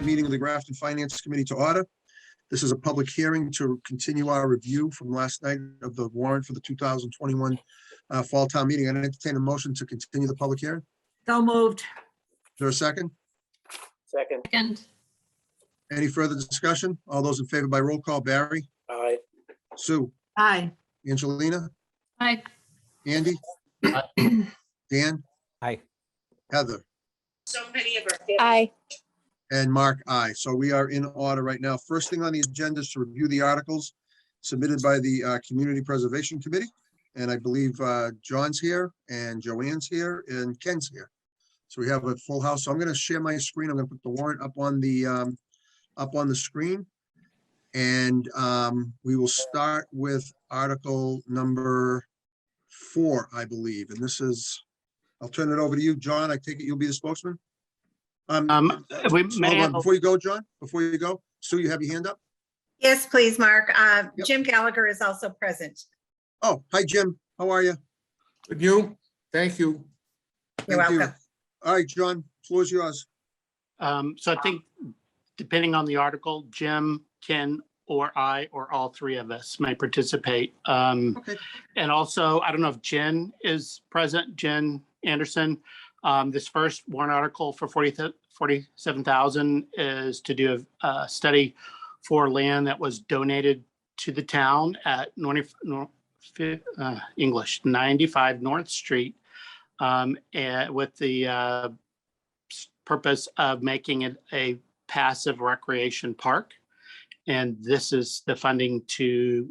meeting of the Grafton Finance Committee to order. This is a public hearing to continue our review from last night of the warrant for the 2021 Fall Town Meeting. I entertain a motion to continue the public hearing. So moved. Is there a second? Second. Second. Any further discussion? All those in favor by roll call, Barry, Aye. Sue, Aye. Angelina, Aye. Andy, Dan, Aye. Heather, So many of our. Aye. and Mark, aye. So we are in order right now. First thing on the agenda is to review the articles submitted by the Community Preservation Committee. And I believe John's here and Joanne's here and Ken's here. So we have a full house. So I'm going to share my screen. I'm going to put the warrant up on the screen. And we will start with article number 4, I believe. And this is, I'll turn it over to you, John. I take it you'll be the spokesman. We Hold may on, before you go, John, before you go, Sue, you have your hand up? Yes, please, Mark. Yep. Jim Gallagher is also present. Oh, hi, Jim. How are you? Good, you? Thank you. You're Thank you. welcome. All right, John, floor is yours. So I think depending on the article, Jim, Ken, or I, or all three of us may participate. Okay. And also, I don't know if Jen is present, Jen Anderson. This first warrant article for 47,000 is to do a study for land that was donated to the town at 95 North Street, and with the purpose of making it a passive recreation park. And this is the funding to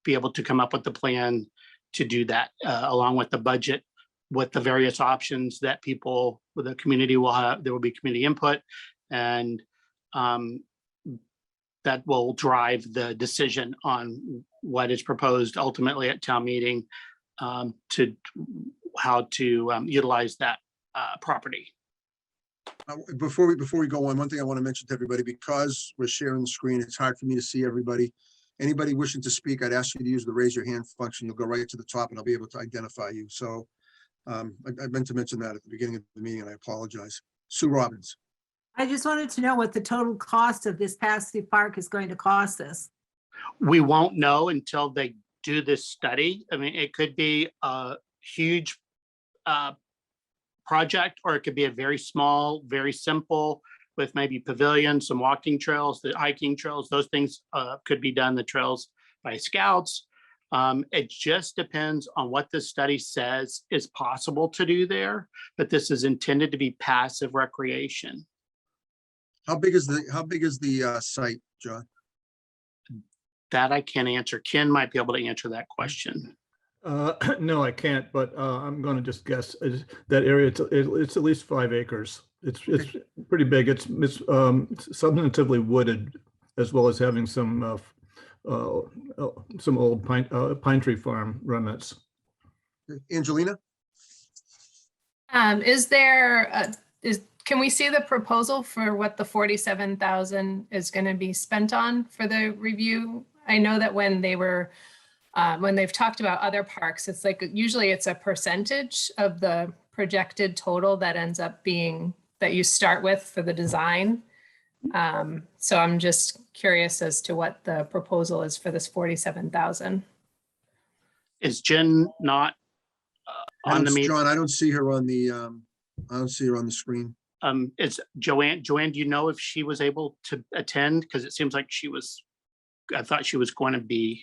be able to come up with the plan to do that, along with the budget, with the various options that people with the community will have. There will be community input, and that will drive the decision on what is proposed ultimately at town meeting, to how to utilize that property. Before we go on, one thing I want to mention to everybody, because we're sharing the screen, it's hard for me to see everybody. Anybody wishing to speak, I'd ask you to use the raise your hand function. You'll go right to the top and I'll be able to identify you. So I meant to mention that at the beginning of the meeting and I apologize. Sue Robbins. I just wanted to know what the total cost of this passive park is going to cost us. We won't know until they do this study. I mean, it could be a huge project, or it could be a very small, very simple, with maybe pavilions, some walking trails, the hiking trails, those things could be done, the trails by scouts. It just depends on what the study says is possible to do there, but this is intended to be passive recreation. How big is the site, John? That I can't answer. Ken might be able to answer that question. No, I can't, but I'm going to just guess that area. It's at least 5 acres. It's pretty big. It's substantively wooded, as well as having some old pine tree farm remnants. Angelina? Can we see the proposal for what the 47,000 is going to be spent on for the review? I know that when they've talked about other parks, it's like usually it's a percentage of the projected total that ends up being that you start with for the design. So I'm just curious as to what the proposal is for this 47,000. Is Jen not on the meeting? John, I don't see her on the screen. It's Joanne. Joanne, do you know if she was able to attend? Because it seems like I thought she was going to be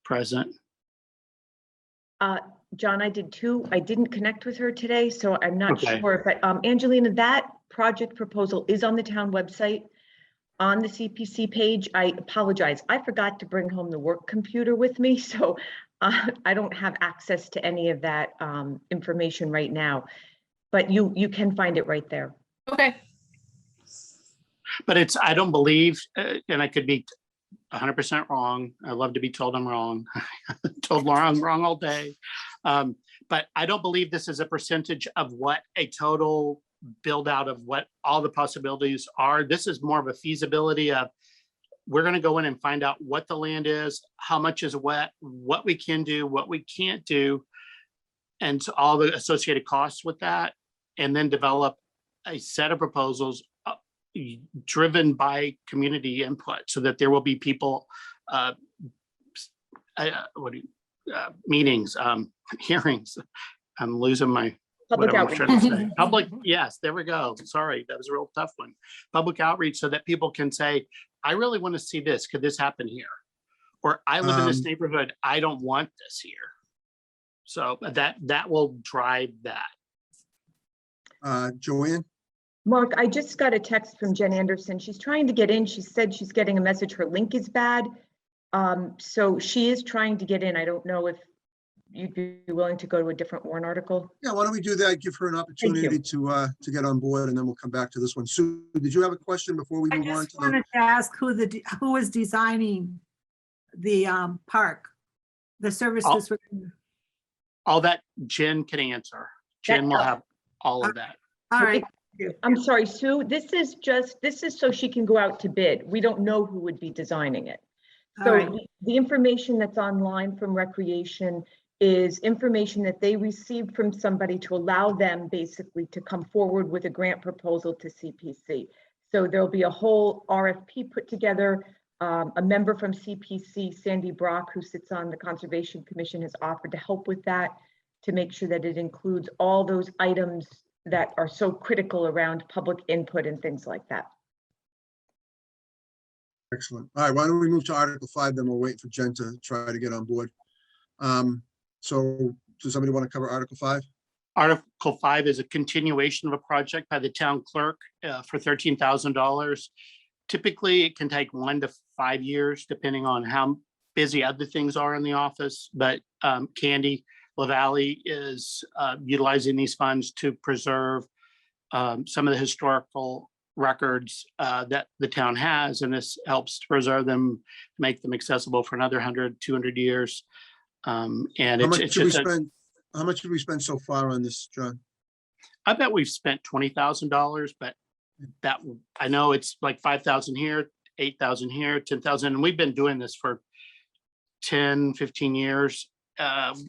present. John, I did too. I didn't connect with her today, so I'm not Okay. sure. But Angelina, that project proposal is on the town website on the CPC page. I apologize. I forgot to bring home the work computer with me, so I don't have access to any of that information right now. But you can find it right there. Okay. But I don't believe, and I could be 100% wrong. I love to be told I'm wrong. Told I'm wrong all day. But I don't believe this is a percentage of what a total build out of what all the possibilities are. This is more of a feasibility of, we're going to go in and find out what the land is, how much is what we can do, what we can't do, and so all the associated costs with that, and then develop a set of proposals driven by community input so that there will be people, meetings, hearings. I'm losing my, Public whatever I'm trying outreach. to say. Public, yes, there we go. Sorry, that was a real tough one. Public outreach so that people can say, I really want to see this. Could this happen here? Or I live in this neighborhood. I don't want this here. So that will drive that. Joanne? Mark, I just got a text from Jen Anderson. She's trying to get in. She said she's getting a message. Her link is bad. So she is trying to get in. I don't know if you'd be willing to go to a different warrant article. Yeah, why don't we do that? Give her an opportunity to get on board, and then we'll come back to this one. Sue, did you have a question before we I move on just to the? wanted to ask who is designing the park? The services. for- All that Jen can answer. Jen will have all of that. All right. I'm sorry, Sue, this is so she can go out to bid. We don't know who would be designing it. All So right. the information that's online from Recreation is information that they received from somebody to allow them basically to come forward with a grant proposal to CPC. So there'll be a whole RFP put together. A member from CPC, Sandy Brock, who sits on the Conservation Commission, has offered to help with that, to make sure that it includes all those items that are so critical around public input and things like that. Excellent. All right, why don't we move to Article 5, then we'll wait for Jen to try to get on board. So does somebody want to cover Article 5? Article 5 is a continuation of a project by the town clerk for $13,000. Typically, it can take 1 to 5 years, depending on how busy other things are in the office. But Candy LaValle is utilizing these funds to preserve some of the historical records that the town has, and this helps to preserve them, make them accessible for another 100, 200 years. And How it's much did we just, spend? How much did we spend so far on this, John? I bet we've spent $20,000, but that, I know it's like 5,000 here, 8,000 here, 10,000, and we've been doing this for 10, 15 years.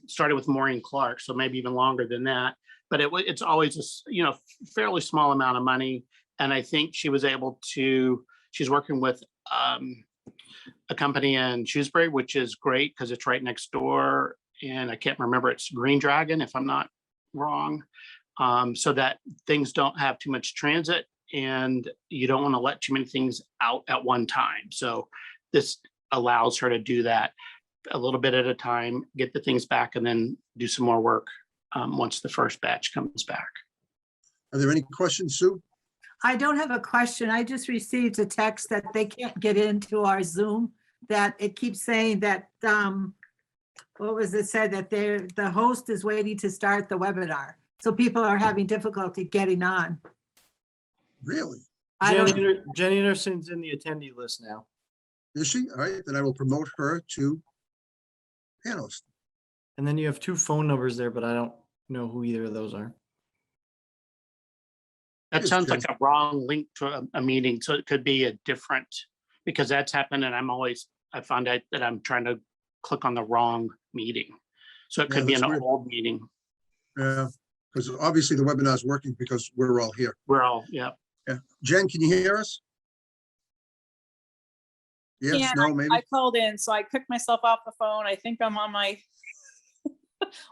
Started with Maureen Clark, so maybe even longer than that. But it's always a fairly small amount of money, and I think she was able to. She's working with a company in Shrewsbury, which is great because it's right next door, and I can't remember, it's Green Dragon, if I'm not wrong, so that things don't have too much transit, and you don't want to let too many things out at one time. So this allows her to do that a little bit at a time, get the things back, and then do some more work once the first batch comes back. Are there any questions, Sue? I don't have a question. I just received a text that they can't get into our Zoom, that it keeps saying that, what was it said, that the host is waiting to start the webinar. So people are having difficulty getting on. Really? I don't, Jenny Anderson's in the attendee list now. Is she? All right, then I will promote her to panelist. And then you have 2 phone numbers there, but I don't know who either of those are. That Yes, sounds Jen. like a wrong link to a meeting, so it could be a different, because that's happened, and I found out that I'm trying to click on the wrong meeting. So it Yeah, could be that's an weird. old meeting. Yeah, because obviously the webinar is working because we're all here. We're all, yeah. Jen, can you hear us? Yes, Yeah, no, maybe? I called in, so I picked myself off the phone. I think I'm on my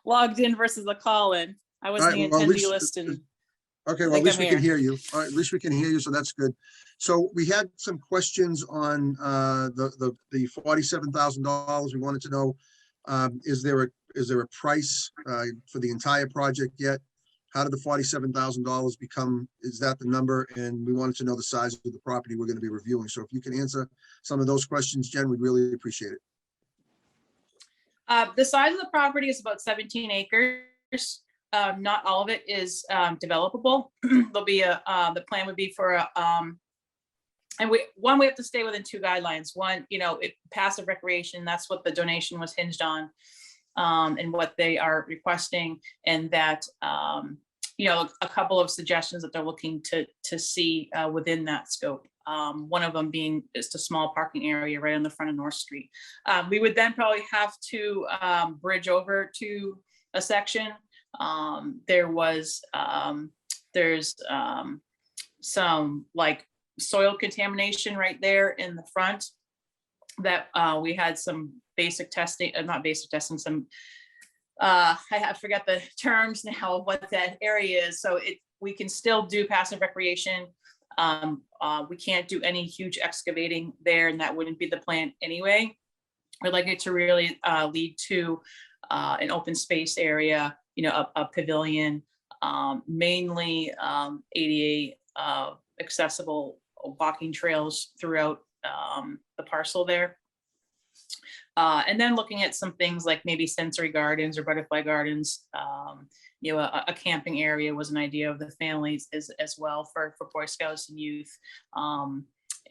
logged in versus the call in. I was All in the right, well, at attendee least- list and Okay, I well, at think least I'm we can hear you. All right, at least we can hear you, so that's good. So we had some questions on the $47,000. We wanted to know, is there a price for the entire project yet? How did the $47,000 become? Is that the number? And we wanted to know the size of the property we're going to be reviewing. So if you can answer some of those questions, Jen, we'd really appreciate it. the size of the property is about 17 acres. Not all of it is developable. There'll be the plan would be for and we have to stay within 2 guidelines. One, passive recreation, that's what the donation was hinged on, and what they are requesting, and that a couple of suggestions that they're looking to see within that scope. One of them being just a small parking area right on the front of North Street. We would then probably have to bridge over to a section. There's some like soil contamination right there in the front. That we had some basic testing, not basic testing, some, I forget the terms now of what that area is. So we can still do passive recreation. We can't do any huge excavating there, and that wouldn't be the plan anyway. We'd like it to really lead to an open space area, a pavilion, mainly ADA accessible walking trails throughout the parcel there. And then looking at some things like maybe sensory gardens or butterfly gardens. A camping area was an idea of the families as well for Boy Scouts and youth.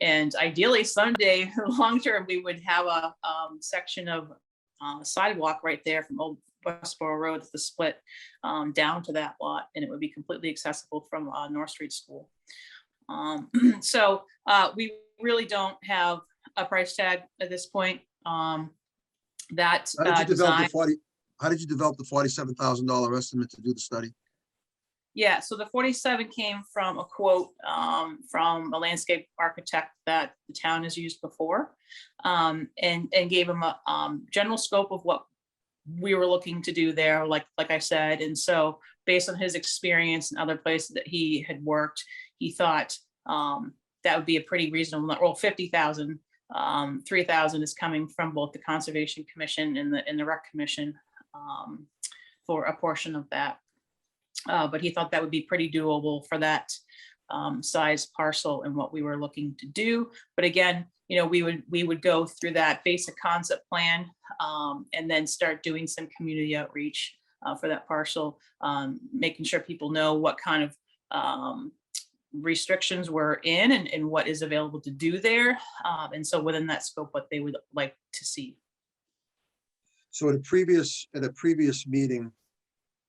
And ideally someday, long term, we would have a section of sidewalk right there from Old Westboro Road, the split down to that lot, and it would be completely accessible from North Street School. So we really don't have a price tag at this point. That design. How did you develop the $47,000 estimate to do the study? Yeah, so the 47 came from a quote from a landscape architect that the town has used before, and gave him a general scope of what we were looking to do there, like I said. And so based on his experience in other places that he had worked, he thought that would be a pretty reasonable, well, 50,000. 3,000 is coming from both the Conservation Commission and the Rec Commission for a portion of that. But he thought that would be pretty doable for that size parcel and what we were looking to do. But again, we would go through that basic concept plan and then start doing some community outreach for that parcel, making sure people know what kind of restrictions we're in and what is available to do there. And so within that scope, what they would like to see. So at a previous meeting,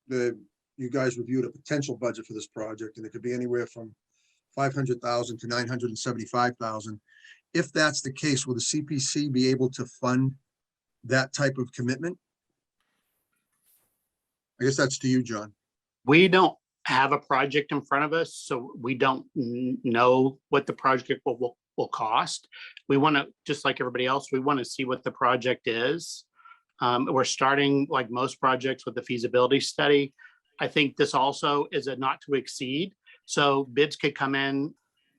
you guys reviewed a potential budget for this project, and it could be anywhere from 500,000 to 975,000. If that's the case, will the CPC be able to fund that type of commitment? I guess that's to you, John. We don't have a project in front of us, so we don't know what the project will cost. We want to, just like everybody else, we want to see what the project is. We're starting, like most projects, with the feasibility study. I think this also is a not to exceed, so bids could come in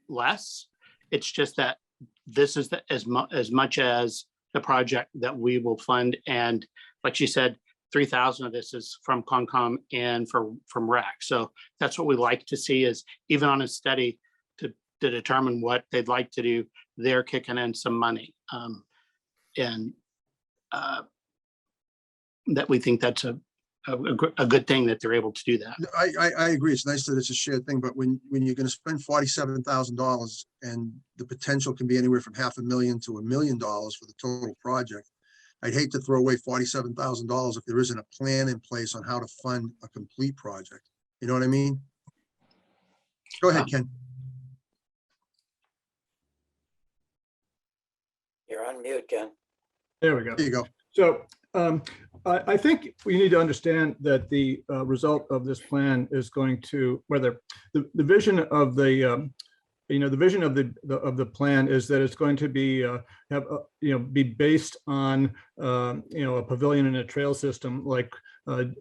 less. It's just that this is as much as the project that we will fund, and like she said, 3,000 of this is from Concom and from RAC. So that's what we like to see, is even on a study to determine what they'd like to do, they're kicking in some money. That we think that's a good thing that they're able to do that. I agree. It's nice that it's a shared thing, but when you're going to spend $47,000 and the potential can be anywhere from $500,000 to $1 million for the total project, I'd hate to throw away $47,000 if there isn't a plan in place on how to fund a complete project. You know what I mean? Go ahead, Ken. You're on mute, Ken. There we go. There you go. So I think we need to understand that the result of this plan is going to, whether the vision of the the vision of the plan is that it's going to be be based on a pavilion and a trail system like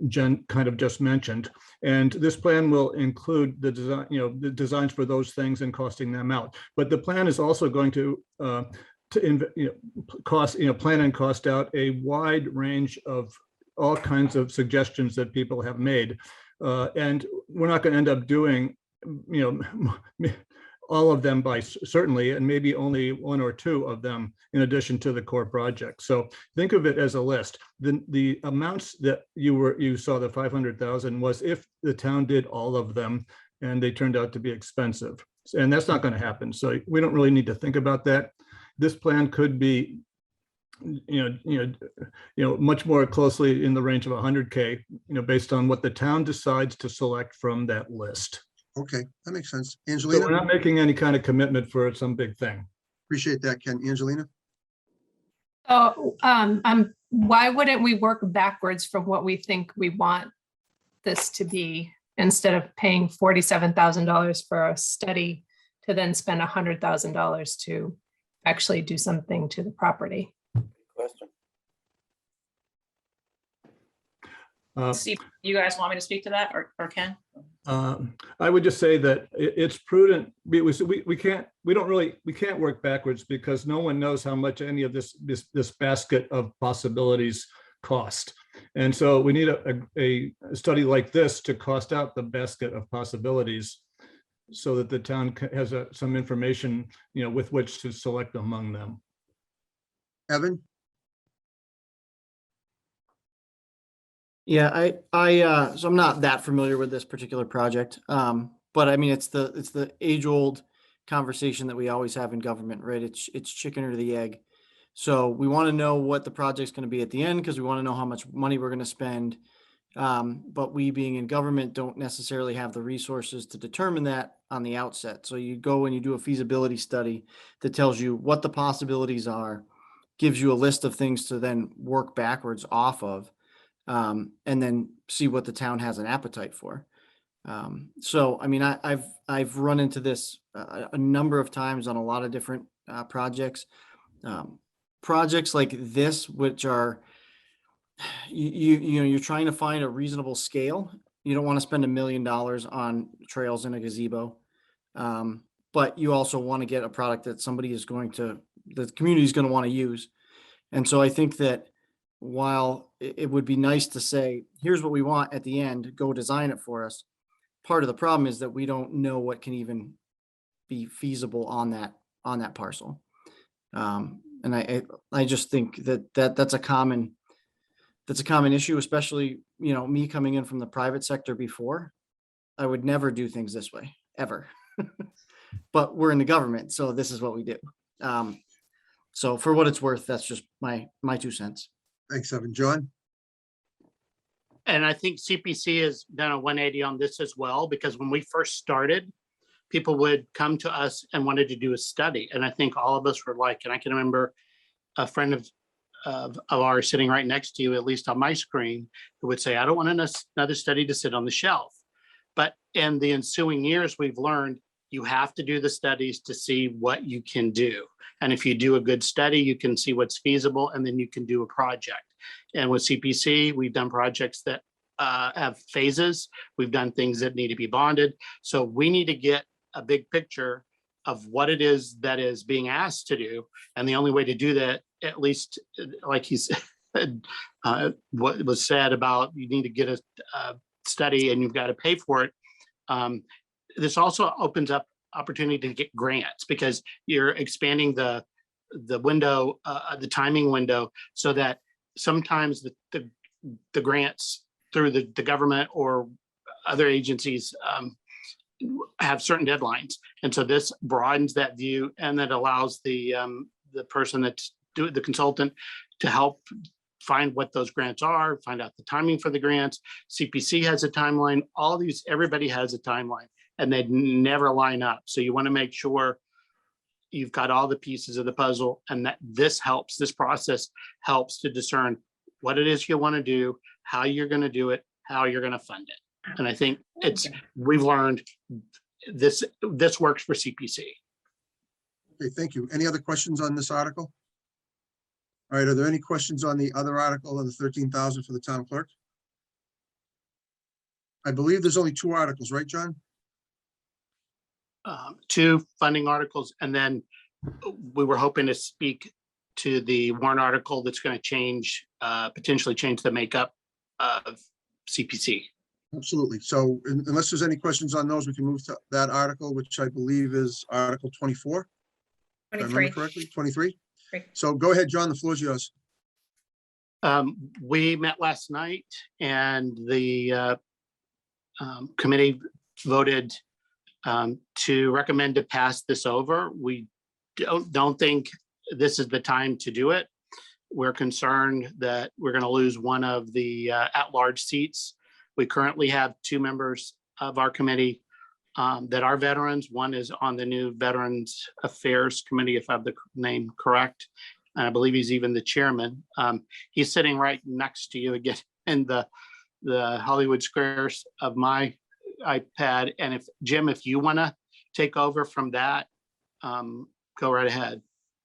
Jen kind of just mentioned, and this plan will include the design, the designs for those things and costing them out. But the plan is also going to plan and cost out a wide range of all kinds of suggestions that people have made, and we're not going to end up doing all of them by certainly, and maybe only one or two of them in addition to the core project. So think of it as a list. The amounts that you saw, the 500,000, was if the town did all of them and they turned out to be expensive, and that's not going to happen. So we don't really need to think about that. This plan could be much more closely in the range of 100K, based on what the town decides to select from that list. Okay, that makes sense. So Angelina, we're not making any kind of commitment for some big thing. appreciate that, Ken. Angelina? Why wouldn't we work backwards from what we think we want this to be, instead of paying $47,000 for a study to then spend $100,000 to actually do something to the property. Question. Steve, you guys want me to speak to that or Ken? I would just say that it's prudent. We can't work backwards because no one knows how much any of this basket of possibilities cost. And so we need a study like this to cost out the basket of possibilities so that the town has some information, with which to select among them. Evan? Yeah, so I'm not that familiar with this particular project. But I mean, it's the age-old conversation that we always have in government, right? It's chicken or the egg. So we want to know what the project's going to be at the end because we want to know how much money we're going to spend. But we being in government don't necessarily have the resources to determine that on the outset. So you go and you do a feasibility study that tells you what the possibilities are, gives you a list of things to then work backwards off of. And then see what the town has an appetite for. So, I mean, I've run into this a number of times on a lot of different projects. Projects like this, which are, you're trying to find a reasonable scale. You don't want to spend $1 million on trails in a gazebo. But you also want to get a product that the community is going to want to use. And so I think that while it would be nice to say, here's what we want at the end, go design it for us. Part of the problem is that we don't know what can even be feasible on that parcel. And I just think that's a common issue, especially, me coming in from the private sector before. I would never do things this way, ever. But we're in the government, so this is what we do. So for what it's worth, that's just my 2 cents. Thanks, Evan. John? And I think CPC has done a 180 on this as well, because when we first started, people would come to us and wanted to do a study. And I think all of us were like, and I can remember a friend of ours sitting right next to you, at least on my screen, who would say, I don't want another study to sit on the shelf. But in the ensuing years, we've learned you have to do the studies to see what you can do. And if you do a good study, you can see what's feasible, and then you can do a project. And with CPC, we've done projects that have phases. We've done things that need to be bonded. So we need to get a big picture of what it is that is being asked to do. And the only way to do that, at least like he said, what was said about you need to get a study and you've got to pay for it. This also opens up opportunity to get grants because you're expanding the window, the timing window, so that sometimes the grants through the government or other agencies have certain deadlines. And so this broadens that view, and that allows the person that's doing the consultant to help find what those grants are, find out the timing for the grants. CPC has a timeline. Everybody has a timeline, and they never line up. So you want to make sure you've got all the pieces of the puzzle, and that this process helps to discern what it is you want to do, how you're going to do it, how you're going to fund it. And I think we've learned this works for CPC. Okay, thank you. Any other questions on this article? All right, are there any questions on the other article of the 13,000 for the town clerk? I believe there's only 2 articles, right, John? 2 funding articles, and then we were hoping to speak to the warrant article that's going to potentially change the makeup of CPC. Absolutely. So unless there's any questions on those, we can move to that article, which I believe is Article 24. If I remember 23. correctly, 23. Right. So go ahead, John, the floor is yours. We met last night, and the committee voted to recommend to pass this over. We don't think this is the time to do it. We're concerned that we're going to lose one of the at-large seats. We currently have 2 members of our committee that are veterans. One is on the new Veterans Affairs Committee, if I have the name correct. And I believe he's even the chairman. He's sitting right next to you again in the Hollywood squares of my iPad. And if Jim, if you want to take over from that, go right ahead.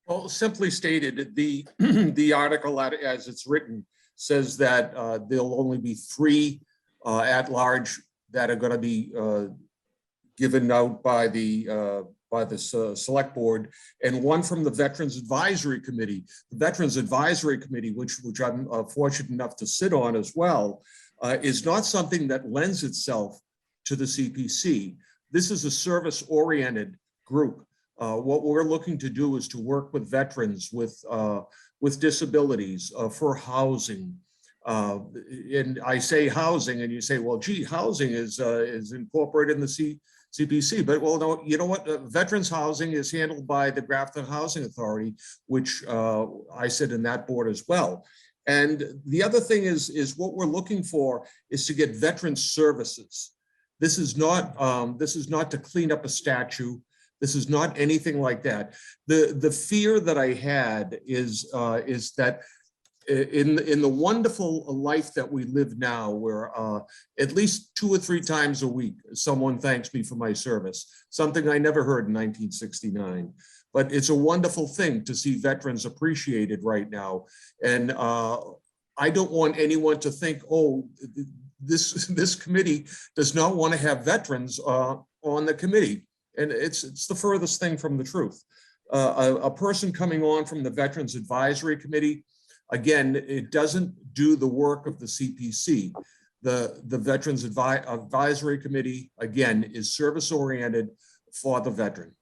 Well, simply stated, the article as it's written says that there'll only be 3 at large that are going to be given out by the select board, and 1 from the Veterans Advisory Committee. The Veterans Advisory Committee, which I'm fortunate enough to sit on as well, is not something that lends itself to the CPC. This is a service-oriented group. What we're looking to do is to work with veterans with disabilities for housing. And I say housing, and you say, well, gee, housing is incorporated in the CPC, but well, no, you know what? Veterans housing is handled by the Grafton Housing Authority, which I sit in that board as well. And the other thing is what we're looking for is to get veteran services. This is not to clean up a statue. This is not anything like that. The fear that I had is that in the wonderful life that we live now, where at least 2 or 3 times a week, someone thanks me for my service, something I never heard in 1969. But it's a wonderful thing to see veterans appreciated right now. And I don't want anyone to think, oh, this committee does not want to have veterans on the committee. And it's the furthest thing from the truth. A person coming on from the Veterans Advisory Committee, again, it doesn't do the work of the CPC. The Veterans Advisory Committee, again, is service-oriented for the veteran.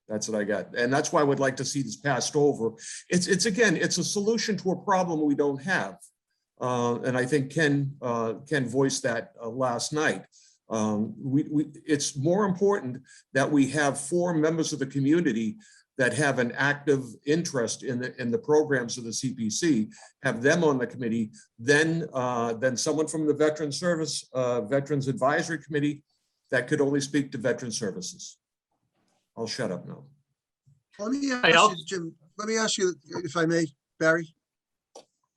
That's what I got. And that's why I would like to see this passed over. It's a solution to a problem we don't have. And I think Ken voiced that last night. It's more important that we have 4 members of the community that have an active interest in the programs of the CPC, have them on the committee, then someone from the Veterans Advisory Committee that could only speak to veteran services. I'll shut up now. Let me ask you, Jim, let me ask you, if I may, Barry,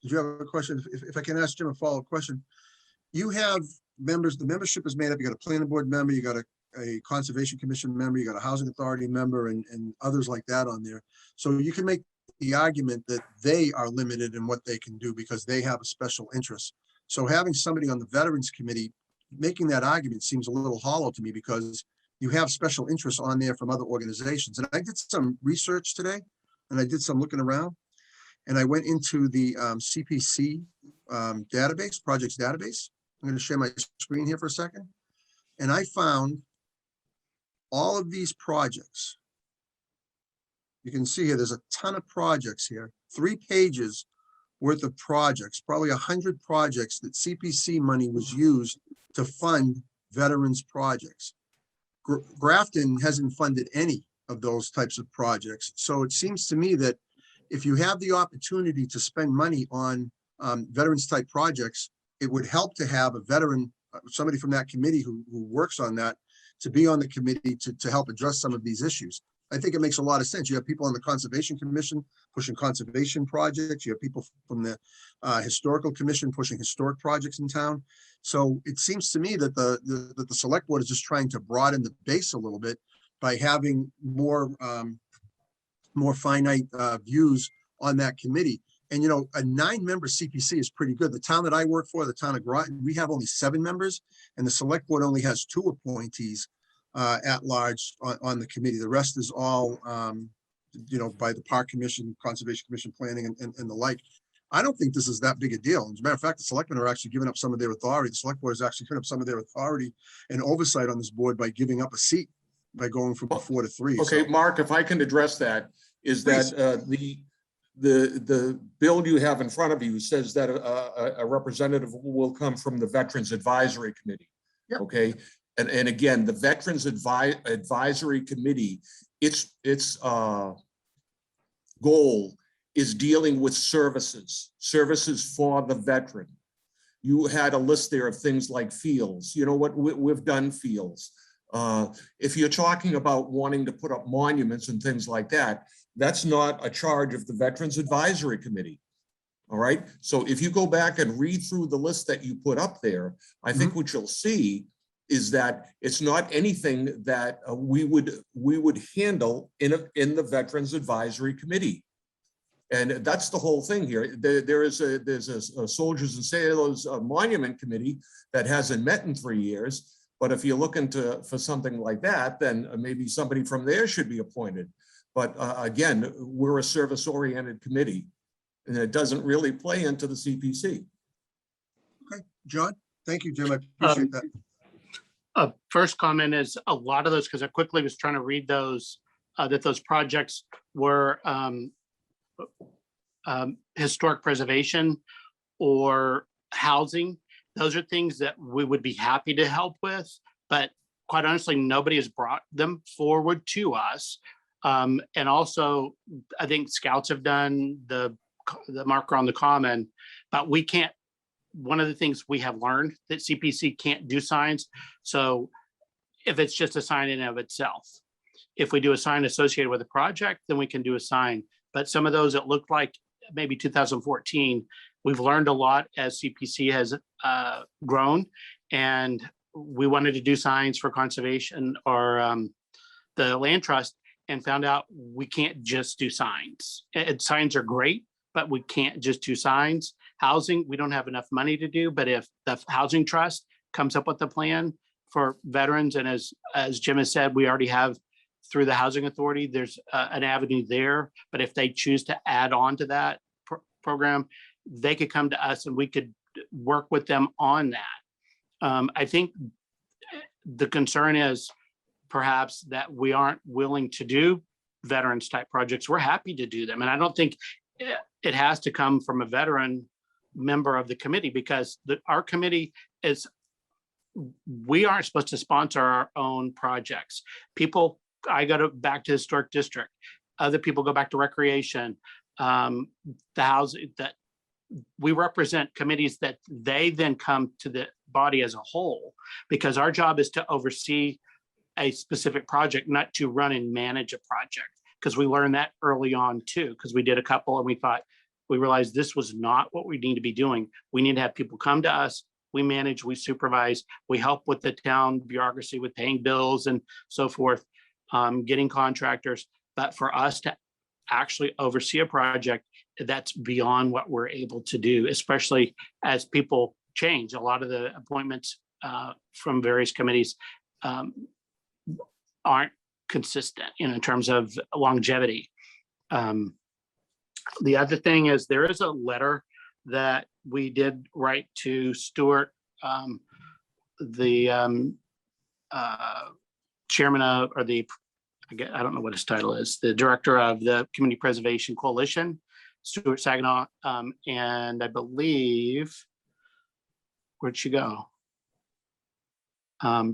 did you have a question? If I can ask Jim a follow-up question. You have members, the membership is made up, you got a planning board member, you got a conservation commission member, you got a housing authority member, and others like that on there. So you can make the argument that they are limited in what they can do because they have a special interest. So having somebody on the Veterans Committee, making that argument seems a little hollow to me because you have special interests on there from other organizations. And I did some research today and I did some looking around and I went into the CPC database, projects database. I'm going to share my screen here for a second. And I found all of these projects. You can see here, there's a ton of projects here, 3 pages worth of projects, probably 100 projects that CPC money was used to fund veterans projects. Grafton hasn't funded any of those types of projects. So it seems to me that if you have the opportunity to spend money on veterans type projects, it would help to have a veteran, somebody from that committee who works on that, to be on the committee to help address some of these issues. I think it makes a lot of sense. You have people on the Conservation Commission pushing conservation projects. You have people from the Historical Commission pushing historic projects in town. So it seems to me that the select board is just trying to broaden the base a little bit by having more finite views on that committee. And, you know, a 9-member CPC is pretty good. The town that I work for, the town of Groton, we have only 7 members, and the select board only has 2 appointees at large on the committee. The rest is all, you know, by the Park Commission, Conservation Commission, Planning, and the like. I don't think this is that big a deal. As a matter of fact, the selectmen are actually giving up some of their authority. The select board is actually giving up some of their authority and oversight on this board by giving up a seat, by going from 4 to 3. Okay, So, Mark, if I can address that, is Please. that the bill you have in front of you says that a representative will come from the Veterans Advisory Committee. Yep. Okay, and again, the Veterans Advisory Committee, its goal is dealing with services for the veteran. You had a list there of things like fields. You know what, we've done fields. If you're talking about wanting to put up monuments and things like that, that's not a charge of the Veterans Advisory Committee. All right. So if you go back and read through the list that you put up there, I think what you'll see is that it's not anything that we would handle in the Veterans Advisory Committee. And that's the whole thing here. There's a Soldiers and Sailors Monument Committee that hasn't met in 3 years. But if you're looking for something like that, then maybe somebody from there should be appointed. But again, we're a service-oriented committee, and it doesn't really play into the CPC. Okay, John, thank you, Jim. I appreciate that. First comment is a lot of those, because I quickly was trying to read those, that those projects were historic preservation or housing. Those are things that we would be happy to help with, but quite honestly, nobody has brought them forward to us. And also, I think Scouts have done the marker on the common, but we can't. One of the things we have learned that CPC can't do signs. So if it's just a sign in and of itself, if we do a sign associated with a project, then we can do a sign. But some of those that look like maybe 2014, we've learned a lot as CPC has grown, and we wanted to do signs for conservation or the land trust, and found out we can't just do signs. Signs are great, but we can't just do signs. Housing, we don't have enough money to do, but if the housing trust comes up with a plan for veterans, and as Jim has said, we already have through the Housing Authority, there's an avenue there. But if they choose to add on to that program, they could come to us and we could work with them on that. I think the concern is perhaps that we aren't willing to do veterans type projects. We're happy to do them. And I don't think it has to come from a veteran member of the committee, because our committee is, we aren't supposed to sponsor our own projects. I go back to historic district. Other people go back to recreation. The housing, that we represent committees that they then come to the body as a whole, because our job is to oversee a specific project, not to run and manage a project. Because we learned that early on too, because we did a couple and we realized this was not what we need to be doing. We need to have people come to us. We manage, we supervise, we help with the town bureaucracy with paying bills and so forth, getting contractors. But for us to actually oversee a project, that's beyond what we're able to do, especially as people change. A lot of the appointments from various committees aren't consistent in terms of longevity. The other thing is there is a letter that we did write to Stuart, the chairman of, or I don't know what his title is, the director of the Community Preservation Coalition, Stuart Saginaw, and I believe, where'd she go?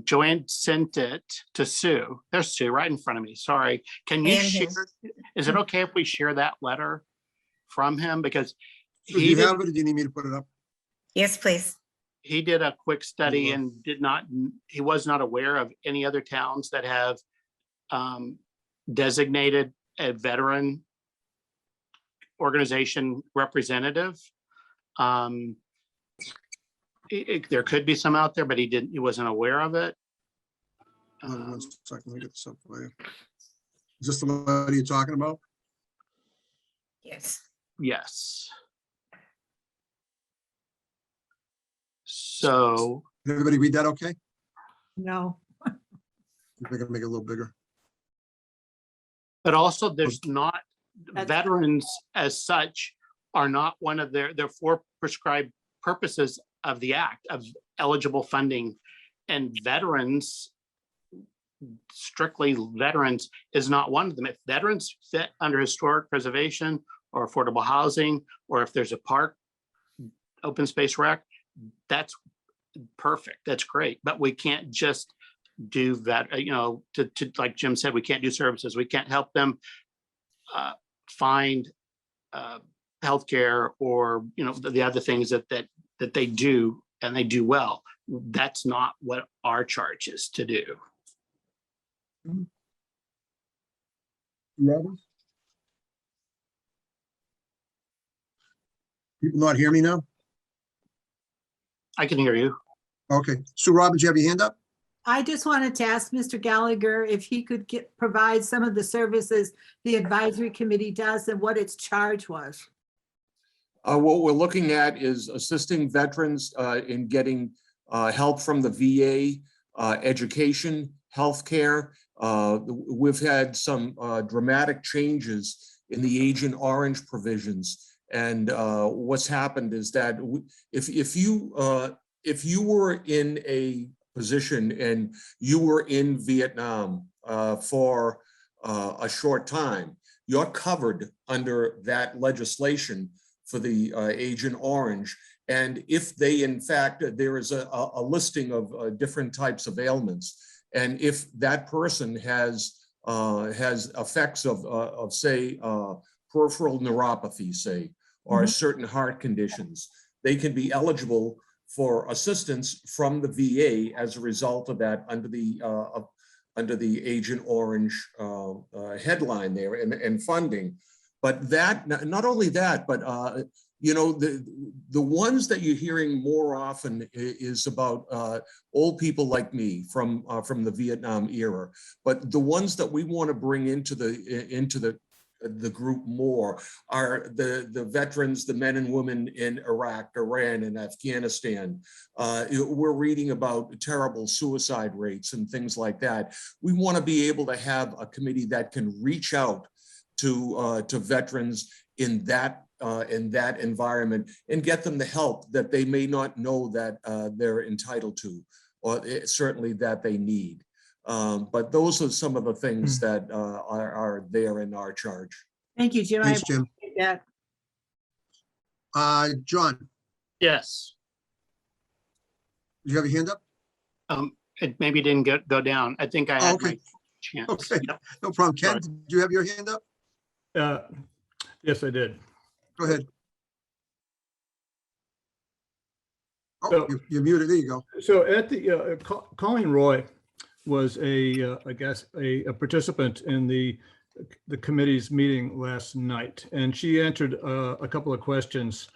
Joanne sent it to Sue. There's Sue right in front of me. Sorry. Can you share? Is it okay if we share that letter from him? Because Do you have it, or do you need me to put it up? Yes, please. he did a quick study and he was not aware of any other towns that have designated a veteran organization representative. There could be some out there, but he wasn't aware of it. One second, let me get this up for you. Is this the letter you're talking about? Yes. Yes. So, Did everybody read that okay? No. I think I can make it a little bigger. but also there's not, That's- veterans as such are not one of their four prescribed purposes of the act of eligible funding. And veterans, strictly veterans, is not one of them. If veterans fit under historic preservation or affordable housing, or if there's a park, open space rec, that's perfect, that's great. But we can't just do that, to like Jim said, we can't do services. We can't help them find healthcare or, the other things that they do and they do well. That's not what our charge is to do. Robbins? People not hear me now? I can hear you. Okay, Sue Robbins, you have your hand up? I just wanted to ask Mr. Gallagher if he could provide some of the services the advisory committee does and what its charge was. What we're looking at is assisting veterans in getting help from the VA, education, healthcare. We've had some dramatic changes in the Agent Orange provisions. And what's happened is that if you were in a position and you were in Vietnam for a short time, you're covered under that legislation for the Agent Orange. And if they, in fact, there is a listing of different types of ailments, and if that person has effects of say, peripheral neuropathy, say, or certain heart conditions, they can be eligible for assistance from the VA as a result of that under the Agent Orange headline there and funding. But that, not only that, but you know, the ones that you're hearing more often is about old people like me from the Vietnam era. But the ones that we want to bring into the group more are the veterans, the men and women in Iraq, Iran, and Afghanistan. We're reading about terrible suicide rates and things like that. We want to be able to have a committee that can reach out to veterans in that environment and get them the help that they may not know that they're entitled to, or certainly that they need. But those are some of the things that are there in our charge. Thank you, Jim. I Thanks, Jim. appreciate that. John, Yes. you have your hand up? It maybe didn't go down. I think I Oh, had okay. my chance. Okay, Yep. no problem. Ken, Sorry. did you have your hand up? Yes, I did. Go ahead. Oh, So- you're muted. There you go. So at the, Colleen Roy was I guess, a participant in the committee's meeting last night, and she answered a couple of questions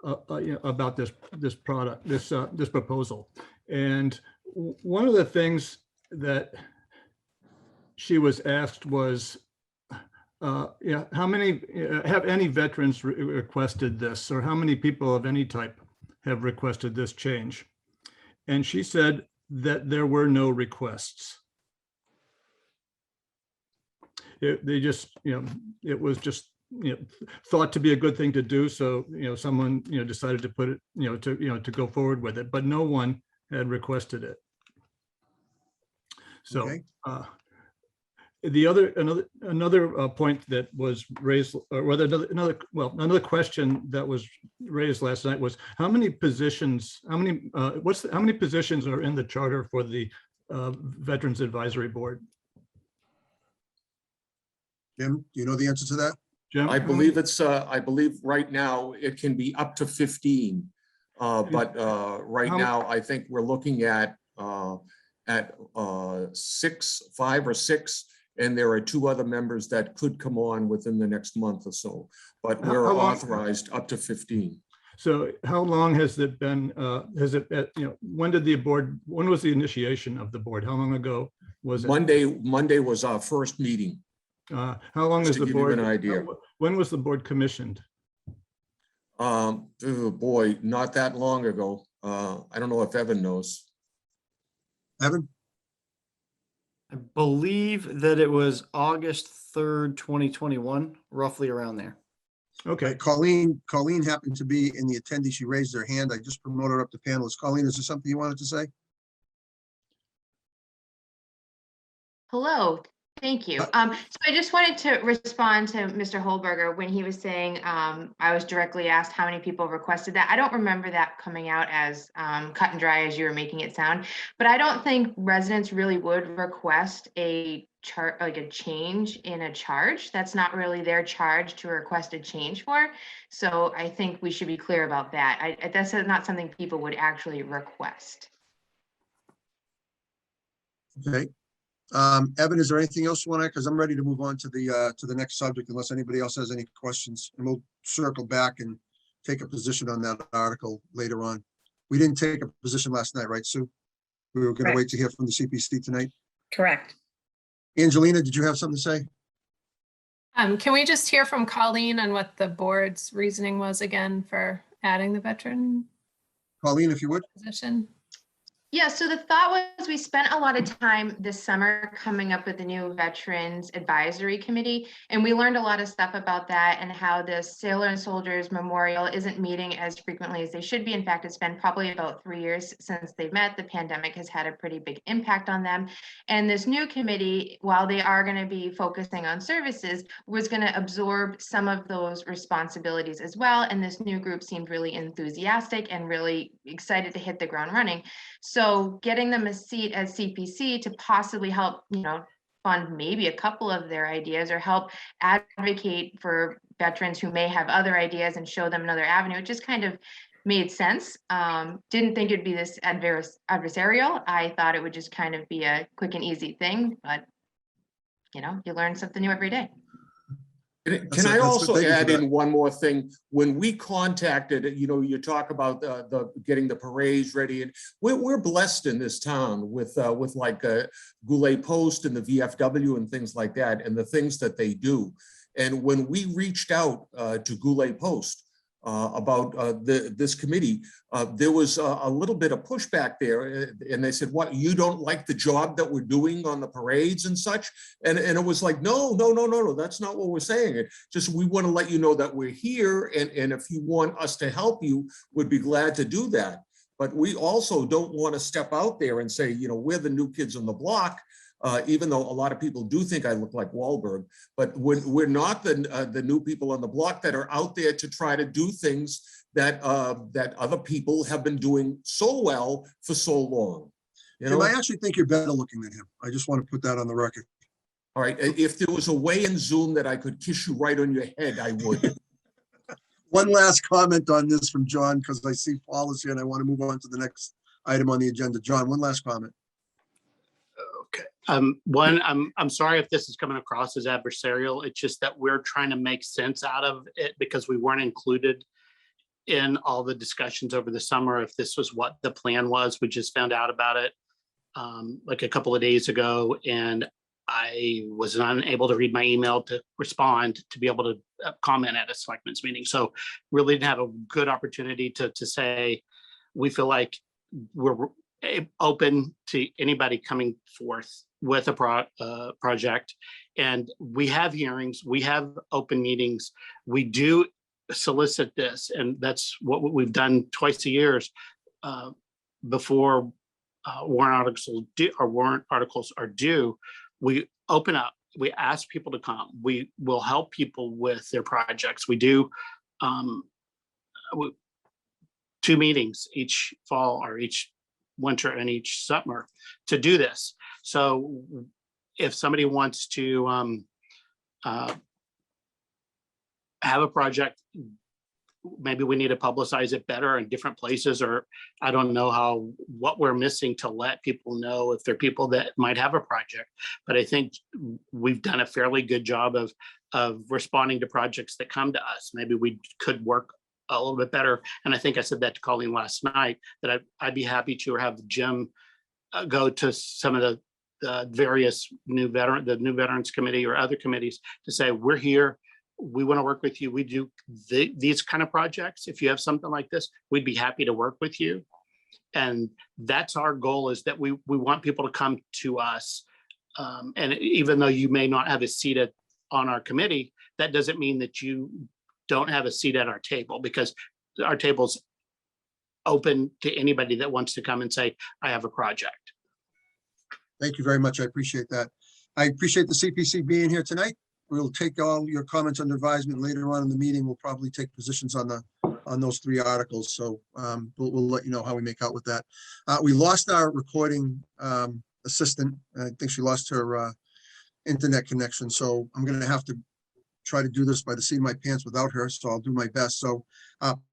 you know, about this product, this proposal. And one of the things that she was asked was, yeah, how many, have any veterans requested this, or how many people of any type have requested this change? And she said that there were no requests. They just, you know, it was just, you know, thought to be a good thing to do. So, you know, someone, you know, decided to put it, to go forward with it, but no one had requested it. So, Okay. another point that was raised, or rather another question that was raised last night was how many positions, how many positions are in the charter for the Veterans Advisory Board? Jim, do you know the answer to that? Jim? I believe I believe right now it can be up to 15. But right How- now, I think we're looking at 5 or 6, and there are 2 other members that could come on within the next month or so. But How- we're how long- authorized up to 15. So how long has it been, when was the initiation of the board? How long ago was it? Monday was our first meeting. How long Just is to the give you board? an idea. When was the board commissioned? Oh boy, not that long ago. I don't know if Evan knows. Evan? I believe that it was August 3rd, 2021, roughly around there. Okay, Colleen happened to be in the attendee. She raised her hand. I just promoted her up to panelist. Colleen, is there something you wanted to say? Hello, thank you. So I just wanted to respond to Mr. Holberger when he was saying, I was directly asked how many people requested that. I don't remember that coming out as cut and dry as you were making it sound, but I don't think residents really would request a chart, like a change in a charge. That's not really their charge to request a change for. So I think we should be clear about that. That's not something people would actually request. Okay. Evan, is there anything else you want to, because I'm ready to move on to the next subject unless anybody else has any questions, and we'll circle back and take a position on that article later on. We didn't take a position last night, right, Sue? We were going to Correct. wait to hear from the CPC tonight. Correct. Angelina, did you have something to say? Can we just hear from Colleen on what the board's reasoning was again for adding the veteran Colleen, if you would. position? Yeah, so the thought was we spent a lot of time this summer coming up with the new Veterans Advisory Committee. And we learned a lot of stuff about that and how the Sailor and Soldiers Memorial isn't meeting as frequently as they should be. In fact, it's been probably about 3 years since they've met. The pandemic has had a pretty big impact on them. And this new committee, while they are going to be focusing on services, was going to absorb some of those responsibilities as well. And this new group seemed really enthusiastic and really excited to hit the ground running. So getting them a seat as CPC to possibly help, fund maybe a couple of their ideas or help advocate for veterans who may have other ideas and show them another avenue, it just kind of made sense. Didn't think it'd be this adversarial. I thought it would just kind of be a quick and easy thing, but you learn something new every day. Can I that's also thank you for add that. in one more thing? When we contacted, you talk about the getting the parades ready, and we're blessed in this town with like Goulet Post and the VFW and things like that, and the things that they do. And when we reached out to Goulet Post about this committee, there was a little bit of pushback there, and they said, "What, you don't like the job that we're doing on the parades and such?" And it was like, no, that's not what we're saying. It just, we want to let you know that we're here, and if you want us to help you, we'd be glad to do that. But we also don't want to step out there and say, we're the new kids on the block. Even though a lot of people do think I look like Wahlberg, but we're not the new people on the block that are out there to try to do things that other people have been doing so well for so long. Jim, I actually think you're better looking than him. I just want to put that on the record. All right, if there was a way in Zoom that I could kiss you right on your head, I would. One last comment on this from John, because I see Paul is here and I want to move on to the next item on the agenda. John, one last comment. Okay. One, I'm sorry if this is coming across as adversarial. It's just that we're trying to make sense out of it because we weren't included in all the discussions over the summer. If this was what the plan was, we just found out about it like a couple of days ago, and I was unable to read my email to respond to be able to comment at a selectmen's meeting. So really didn't have a good opportunity to say we feel like we're open to anybody coming forth with a project. And we have hearings, we have open meetings, we do solicit this, and that's what we've done twice a year before warrant articles are due. We open up, we ask people to come, we will help people with their projects. We do 2 meetings each fall or each winter and each summer to do this. So if somebody wants to have a project, maybe we need to publicize it better in different places, or I don't know what we're missing to let people know if they're people that might have a project. But I think we've done a fairly good job of responding to projects that come to us. Maybe we could work a little bit better. And I think I said that to Colleen last night, that I'd be happy to have Jim go to some of the various new Veterans Committee or other committees to say, we're here, we want to work with you. We do these kind of projects. If you have something like this, we'd be happy to work with you. And that's our goal, is that we want people to come to us. And even though you may not have a seat on our committee, that doesn't mean that you don't have a seat at our table, because our table's open to anybody that wants to come and say, I have a project. Thank you very much. I appreciate that. I appreciate the CPC being here tonight. We'll take all your comments under advisement later on in the meeting. We'll probably take positions on those 3 articles. So we'll let you know how we make out with that. We lost our recording assistant. I think she lost her internet connection. So I'm going to have to try to do this by the seat of my pants without her. So I'll do my best. So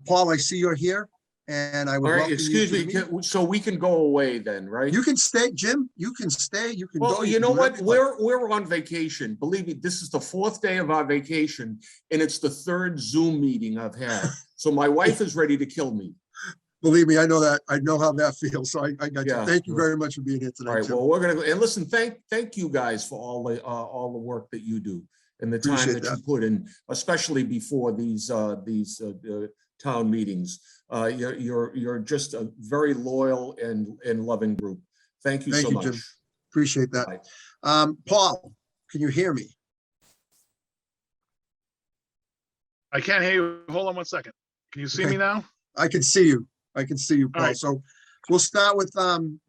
Paul, I see you're here, and I would All right, welcome you excuse to the me, meeting. so we can go away then, right? You can stay, Jim. You can stay. You can go. Well, you can know do what? whatever you like. We're on vacation. Believe me, this is the 4th day of our vacation, and it's the 3rd Zoom meeting I've had. So my wife is ready to kill me. Believe me, I know that. I know how that feels. So I got you. Yeah. Thank you very much for being here All tonight, right, too. well, we're gonna, and listen, thank you guys for all the work that you do and the time Appreciate that you put in, especially before these town meetings. You're just a very loyal and loving group. Thank you Thank so you, much. Jim. Appreciate that. Bye. Paul, can you hear me? I can't hear you. Hold on one second. Can you see Okay. me now? I can see you. I can see you, All Paul. right. So we'll start with,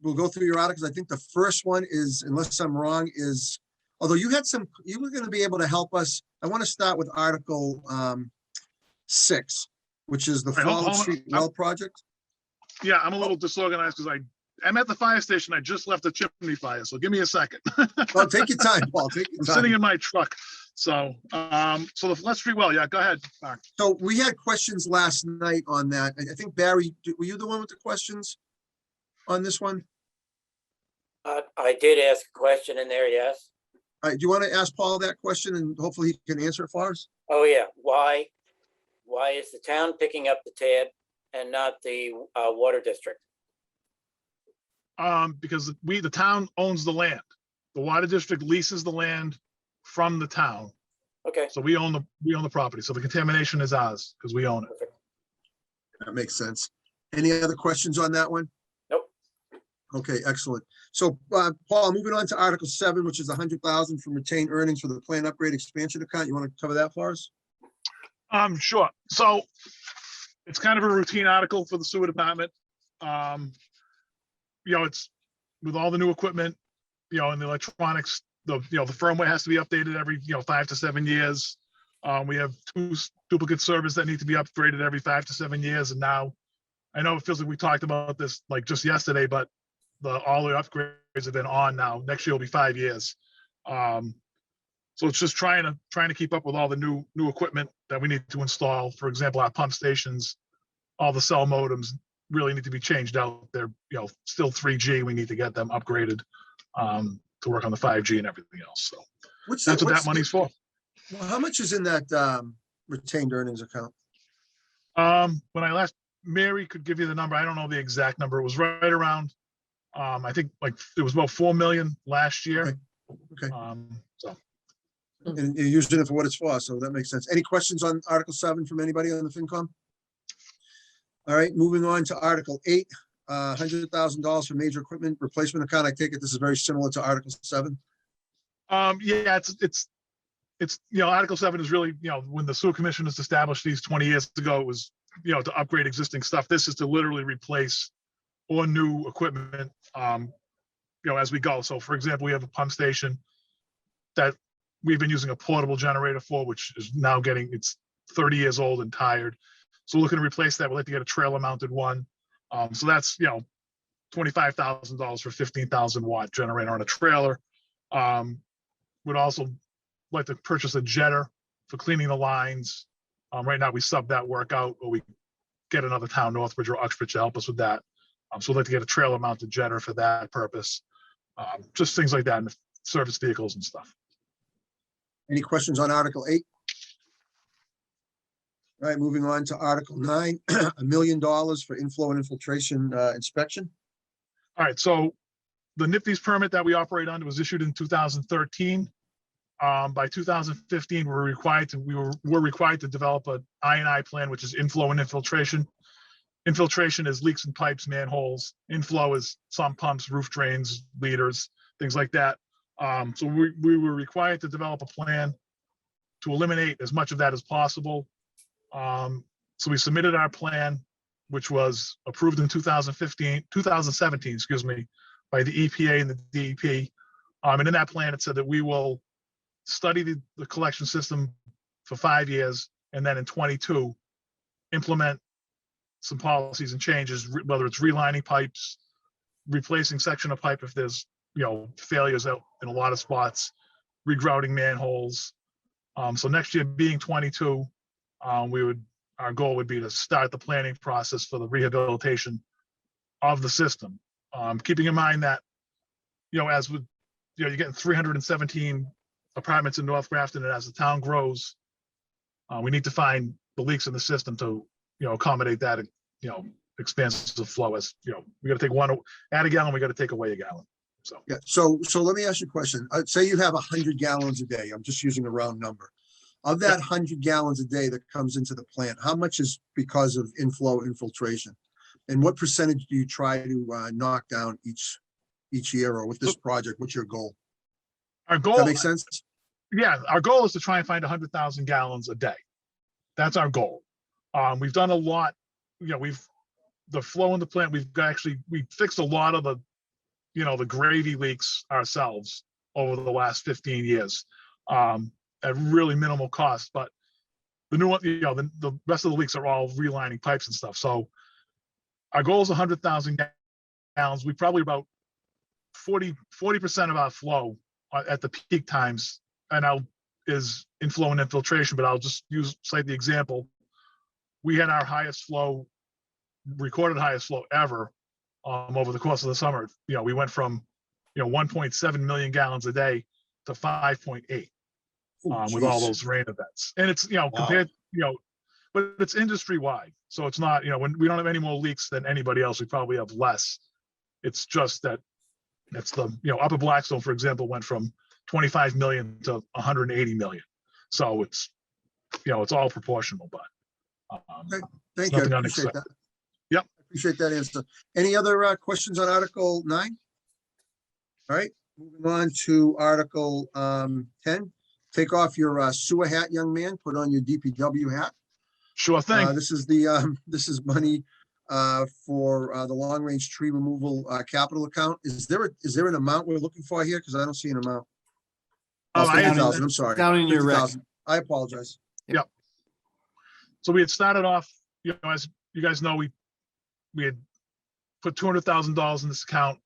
we'll go through your articles. I think the first one is, unless I'm wrong, is, although you were going to be able to help us. I want to start with Article 6, which is the All right, hold Fallen on. Street Well Project. Yeah, I'm a little disorganized because I'm at the fire station. I just left the chimney fire, so give me a second. Oh, take your time, Paul. Take your I'm sitting time. in my truck. So, so the let's well, yeah, go ahead, Mark. So we had questions last night on that. I think Barry, were you the one with the questions on this one? I did ask a question in there, yes. Do you want to ask Paul that question and hopefully he can answer it for us? Oh, yeah. Why is the town picking up the tab and not the water district? Because the town owns the land. The water district leases the land from the town. Okay, So we own the property. So the contamination is ours because we own it. That makes sense. Any other questions on that one? Nope. Okay, excellent. So, Paul, moving on to Article 7, which is 100,000 from retained earnings for the plan upgrade expansion account. You want to cover that for us? Sure. So it's kind of a routine article for the sewer department. It's with all the new equipment, and the electronics, the firmware has to be updated every, 5 to 7 years. We have 2 duplicate servers that need to be upgraded every 5 to 7 years. And now I know it feels like we talked about this like just yesterday, but all the upgrades have been on now. Next year will be 5 years. So it's just trying to keep up with all the new equipment that we need to install. For example, our pump stations, all the cell modems really need to be changed out. They're still 3G. We need to get them upgraded to work on the 5G and everything else. So that's what that money's for. Well, how much is in that retained earnings account? When I last, Mary could give you the number. I don't know the exact number. It was right around, I think like it was about 4 million last year. Okay. So. And you're using it for what it's for, so that makes sense. Any questions on Article 7 from anybody on the FinCom? All right, moving on to Article 8, $100,000 for major equipment replacement account. I take it this is very similar to Article 7. Yeah, it's Article 7 is really, when the sewer commission was established these 20 years ago, it was, to upgrade existing stuff. This is to literally replace or new equipment, as we go. So for example, we have a pump station that we've been using a portable generator for, which is now it's 30 years old and tired. So we're looking to replace that. We'd like to get a trailer mounted one. So that's, $25,000 for 15,000 watt generator on a trailer. Would also like to purchase a jetter for cleaning the lines. Right now we sub that work out, or we get another town, Northbridge or Uxbridge, to help us with that. So we'd like to get a trailer mounted jetter for that purpose. Just things like that, and service vehicles and stuff. Any questions on Article 8? All right, moving on to Article 9, $1 million for inflow and infiltration inspection. All right, so the NIPD's permit that we operate under was issued in 2013. By 2015, we were required to develop an I&I plan, which is inflow and infiltration. Infiltration is leaks in pipes, manholes. Inflow is some pumps, roof drains, leaders, things like that. So we were required to develop a plan to eliminate as much of that as possible. So we submitted our plan, which was approved in 2017, excuse me, by the EPA and the DEP. And in that plan, it said that we will study the collection system for 5 years, and then in 22, implement some policies and changes, whether it's relining pipes, replacing section of pipe if there's failures out in a lot of spots, regrouting manholes. So next year being 22, our goal would be to start the planning process for the rehabilitation of the system. Keeping in mind that, as with, you're getting 317 apartments in North Grafton, and as the town grows, we need to find the leaks in the system to, accommodate that, expansive flow as, we gotta take one, add a gallon, we gotta take away a gallon. So, Yeah, so let me ask you a question. Say you have 100 gallons a day. I'm just using a round number. Of that 100 gallons a day that comes into the plant, how much is because of inflow infiltration? And what percentage do you try to knock down each year, or with this project? What's your goal? our Does goal, that make sense? yeah, our goal is to try and find 100,000 gallons a day. That's our goal. We've done a lot, the flow in the plant, we fixed a lot of the gravy leaks ourselves over the last 15 years, at really minimal cost, but the new one, the rest of the leaks are all relining pipes and stuff. So our goal is 100,000 gallons. We probably about 40% of our flow at the peak times and is inflow and infiltration, but I'll just cite the example. We had our recorded highest flow ever over the course of the summer. We went from 1.7 million gallons a day to 5.8 with all those rain events. And it's compared, but it's industry wide. So it's not, when we don't have any more leaks than anybody else, we probably have less. It's just that it's the Upper Blackstone, for example, went from 25 million to 180 million. So it's it's all proportional, but Thank you. I nothing appreciate unexpected. that. Yep. I appreciate that answer. Any other questions on Article 9? All right, moving on to Article 10. Take off your sewer hat, young man. Put on your DPW hat. Sure thing. This is money for the long-range tree removal capital account. Is there an amount we're looking for here? Because I don't see an amount. Oh, I- 50,000, I'm sorry. Down in your rec. 50,000. I apologize. So we had started off, as you guys know, we had put $200,000 in this account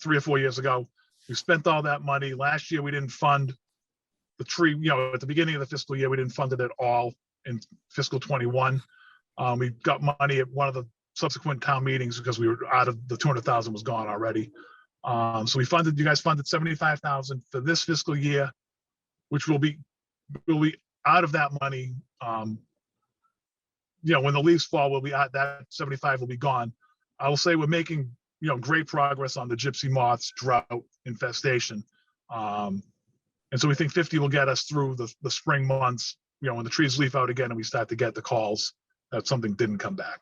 3 or 4 years ago. We spent all that money. Last year, we didn't fund the tree, at the beginning of the fiscal year, we didn't fund it at all in fiscal 21. We got money at one of the subsequent town meetings because we were out of the 200,000 was gone already. So you guys funded 75,000 for this fiscal year, which will be out of that money. When the leaves fall, we'll be at that 75 will be gone. I will say we're making, great progress on the gypsy moths drought infestation. And so we think 50 will get us through the spring months, when the trees leaf out again and we start to get the calls that something didn't come back.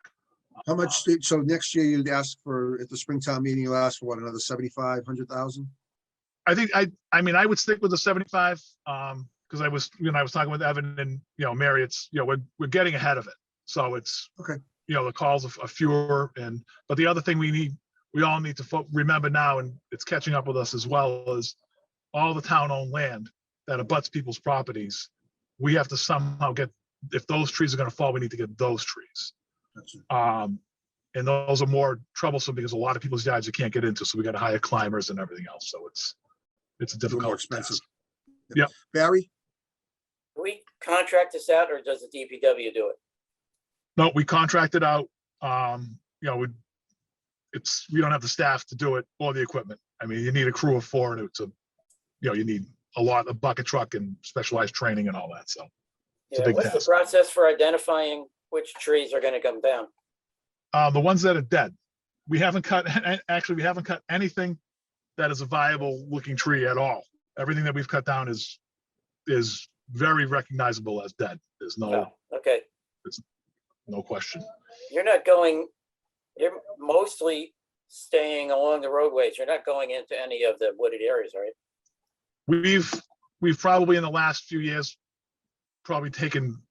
How much, so next year you'd ask for, at the Springtown meeting, you'll ask for what, another 75, 100,000? I think, I would stick with the 75, because I was talking with Evan and, Mary, it's, we're getting ahead of it. So it's, Okay. The calls are fewer but the other thing we all need to remember now, and it's catching up with us as well, is all the town-owned land that abuts people's properties. We have to somehow if those trees are going to fall, we need to get those trees. Gotcha. And those are more troublesome because a lot of people's yards you can't get into. So we got to hire climbers and everything else. So it's a Little difficult, more expensive. task. Yep. Barry? Do we contract this out or does the DPW do it? No, we contracted out. We don't have the staff to do it or the equipment. I mean, you need a crew of 4 and you need a bucket truck and specialized training and all that. So it's a Yeah, big what's the task. process for identifying which trees are going to come down? The ones that are dead, we haven't cut anything that is a viable looking tree at all. Everything that we've cut down is very recognizable as dead. There's Oh, okay. no question. You're mostly staying along the roadways. You're not going into any of the wooded areas, right? We've probably in the last few years probably taken,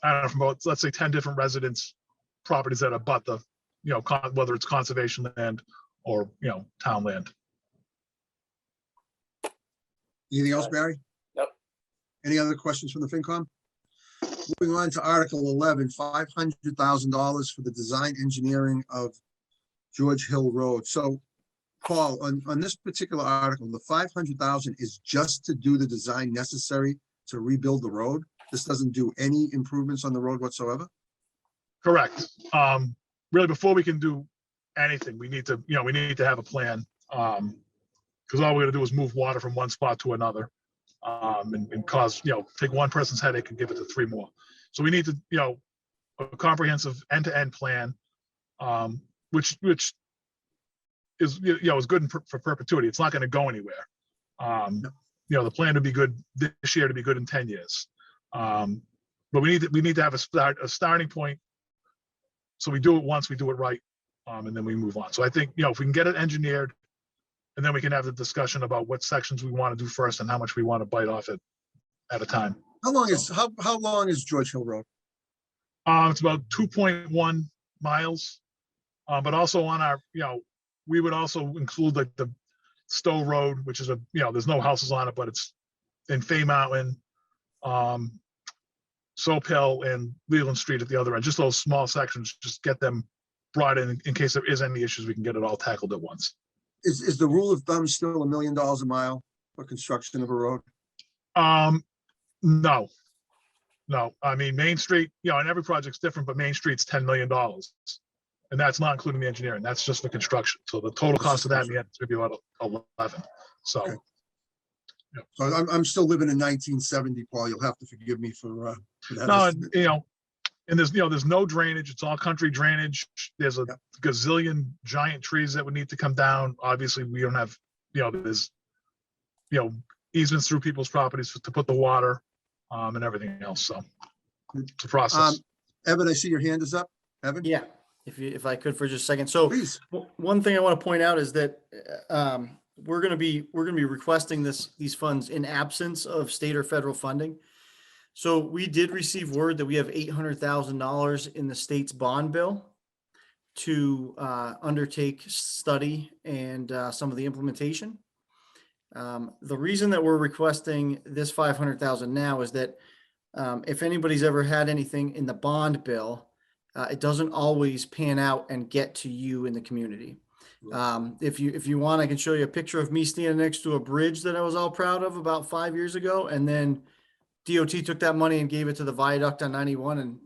I don't know, from about, let's say 10 different residents properties that abut the, whether it's conservation land or, town land. Anything else, Barry? Nope. Any other questions from the FinCom? Moving on to Article 11, $500,000 for the design engineering of George Hill Road. So, Paul, on this particular article, the 500,000 is just to do the design necessary to rebuild the road. This doesn't do any improvements on the road whatsoever? Correct. Really, before we can do anything, we need to have a plan. Because all we're gonna do is move water from one spot to another. And cause, take one person's headache and give it to 3 more. So we need to, a comprehensive end-to-end plan. which is, is good for perpetuity. It's not going to go anywhere. The plan would be good this year to be good in 10 years. But we need to have a starting point. So we do it once, we do it right, and then we move on. So I think, if we can get it engineered, and then we can have the discussion about what sections we want to do first and how much we want to bite off it at a time. How long is George Hill Road? It's about 2.1 miles. But also on our, we would also include like the Stowe Road, which is there's no houses on it, but it's in Fay Mountain, Soap Hill and Leland Street at the other end. Just those small sections, just get them brought in case there is any issues, we can get it all tackled at once. Is the rule of thumb still $1 million a mile for construction of a road? No. I mean, Main Street, and every project's different, but Main Street's $10 million. And that's not including the engineering. That's just the construction. So the total cost of that in the end is gonna be about 11. So. Okay. So I'm still living in 1970, Paul. You'll have to forgive me for that. No, and there's no drainage. It's all country drainage. There's a gazillion giant trees that would need to come down. Obviously, we don't have, there's, easements through people's properties to put the water, and everything else. So it's a process. Evan, I see your hand is up. Evan? Yeah, if I could for just a second. So Please. one thing I want to point out is that we're going to be requesting these funds in absence of state or federal funding. So we did receive word that we have $800,000 in the state's bond bill to undertake study and some of the implementation. The reason that we're requesting this $500,000 now is that if anybody's ever had anything in the bond bill, it doesn't always pan out and get to you in the community. If you want, I can show you a picture of me standing next to a bridge that I was all proud of about 5 years ago, and then DOT took that money and gave it to the viaduct on 91, and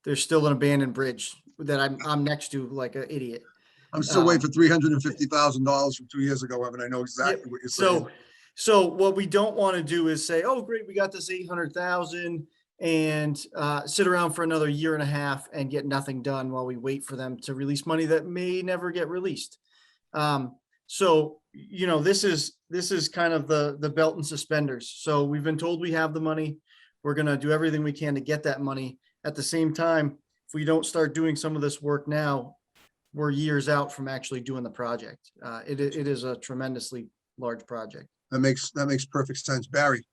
there's still an abandoned bridge that I'm next to like an idiot. I'm still waiting for $350,000 from 2 years ago, Evan. I know exactly what you're saying. So what we don't want to do is say, oh, great, we got this 800,000 and sit around for another year and a half and get nothing done while we wait for them to release money that may never get released. So, this is kind of the belt and suspenders. So we've been told we have the money. We're going to do everything we can to get that money. At the same time, if we don't start doing some of this work now, we're years out from actually doing the project. It is a tremendously large project. That makes perfect sense. Barry?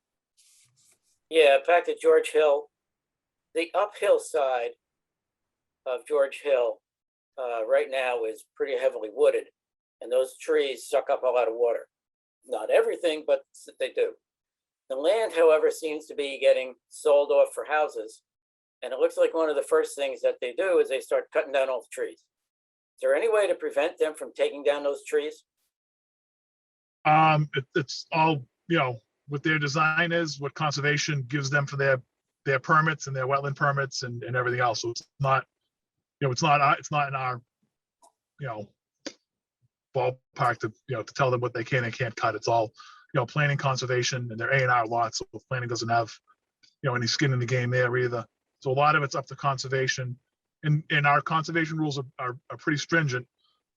Yeah, back to George Hill. The uphill side of George Hill right now is pretty heavily wooded, and those trees suck up a lot of water. Not everything, but they do. The land, however, seems to be getting sold off for houses, and it looks like one of the first things that they do is they start cutting down all the trees. Is there any way to prevent them from taking down those trees? It's all, what their design is, what conservation gives them for their permits and their wetland permits and everything else. So it's not, it's not in our, ballpark to, to tell them what they can and can't cut. It's all, planning, conservation, and their A&R lots. So planning doesn't have, any skin in the game there either. So a lot of it's up to conservation, and our conservation rules are pretty stringent.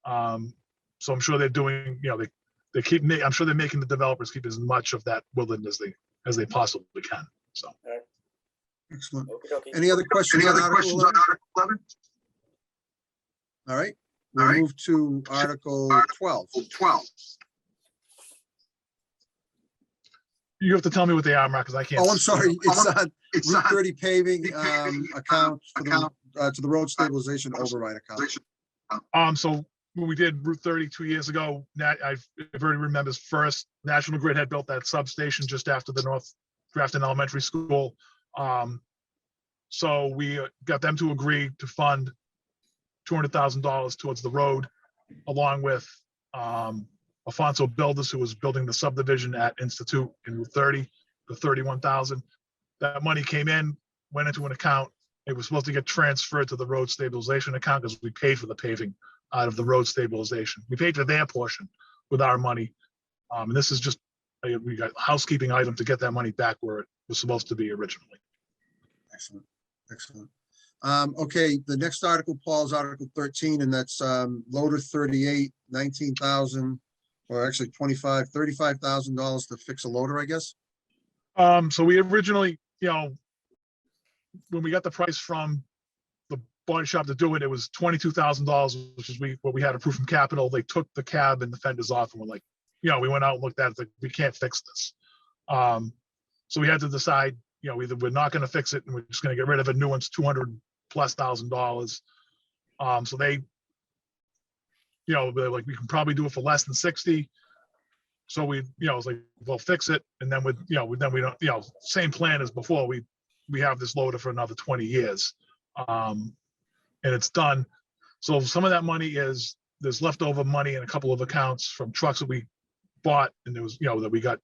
So I'm sure they're doing, I'm sure they're making the developers keep as much of that woodland as they possibly can. So. Excellent. Okey-dokey. Any other questions on Article 11? All right, we'll move to Article 12. You have to tell me what they are, Mark, because I can't. Oh, I'm sorry. It's on Route 30 paving account for to the road stabilization override account. So when we did Route 30 2 years ago, I very remembers first, National Grid had built that substation just after the North Grafton Elementary School. So we got them to agree to fund $200,000 towards the road, along with Alfonso Builders, who was building the subdivision at Institute in Route 30, the $31,000. That money came in, went into an account. It was supposed to get transferred to the road stabilization account because we paid for the paving out of the road stabilization. We paid for their portion with our money. And this is just, we got a housekeeping item to get that money back where it was supposed to be originally. Excellent. Okay, the next article, Paul, is Article 13, and that's loader 38, 19,000, or actually 25, $35,000 to fix a loader, I guess. So we originally, when we got the price from the body shop to do it, it was $22,000, which is what we had approved from Capital. They took the cab and the fenders off and we're like, we went out and looked at it, like, we can't fix this. So we had to decide, either we're not gonna fix it and we're just gonna get rid of it. New one's $200,000+. So they, they're like, we can probably do it for less than 60. So we, it's like, well, fix it. And then then we don't, same plan as before. We have this loader for another 20 years. And it's done. So some of that money there's leftover money in a couple of accounts from trucks that we bought, and there was, that we got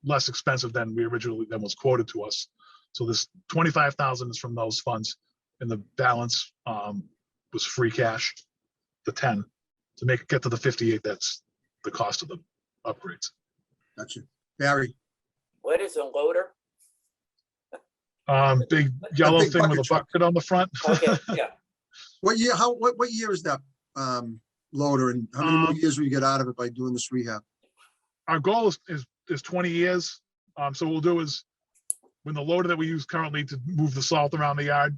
less expensive than was quoted to us. So this 25,000 is from those funds, and the balance was free cash, the 10, to get to the 58. That's the cost of the upgrades. Gotcha. Barry, What is a loader? Big yellow big thing with bucket a truck. bucket on the front. Okay, yeah. what year, what year is that loader, and how many more years will you get out of it by doing this rehab? Our goal is 20 years. So what we'll do is, when the loader that we use currently to move the salt around the yard,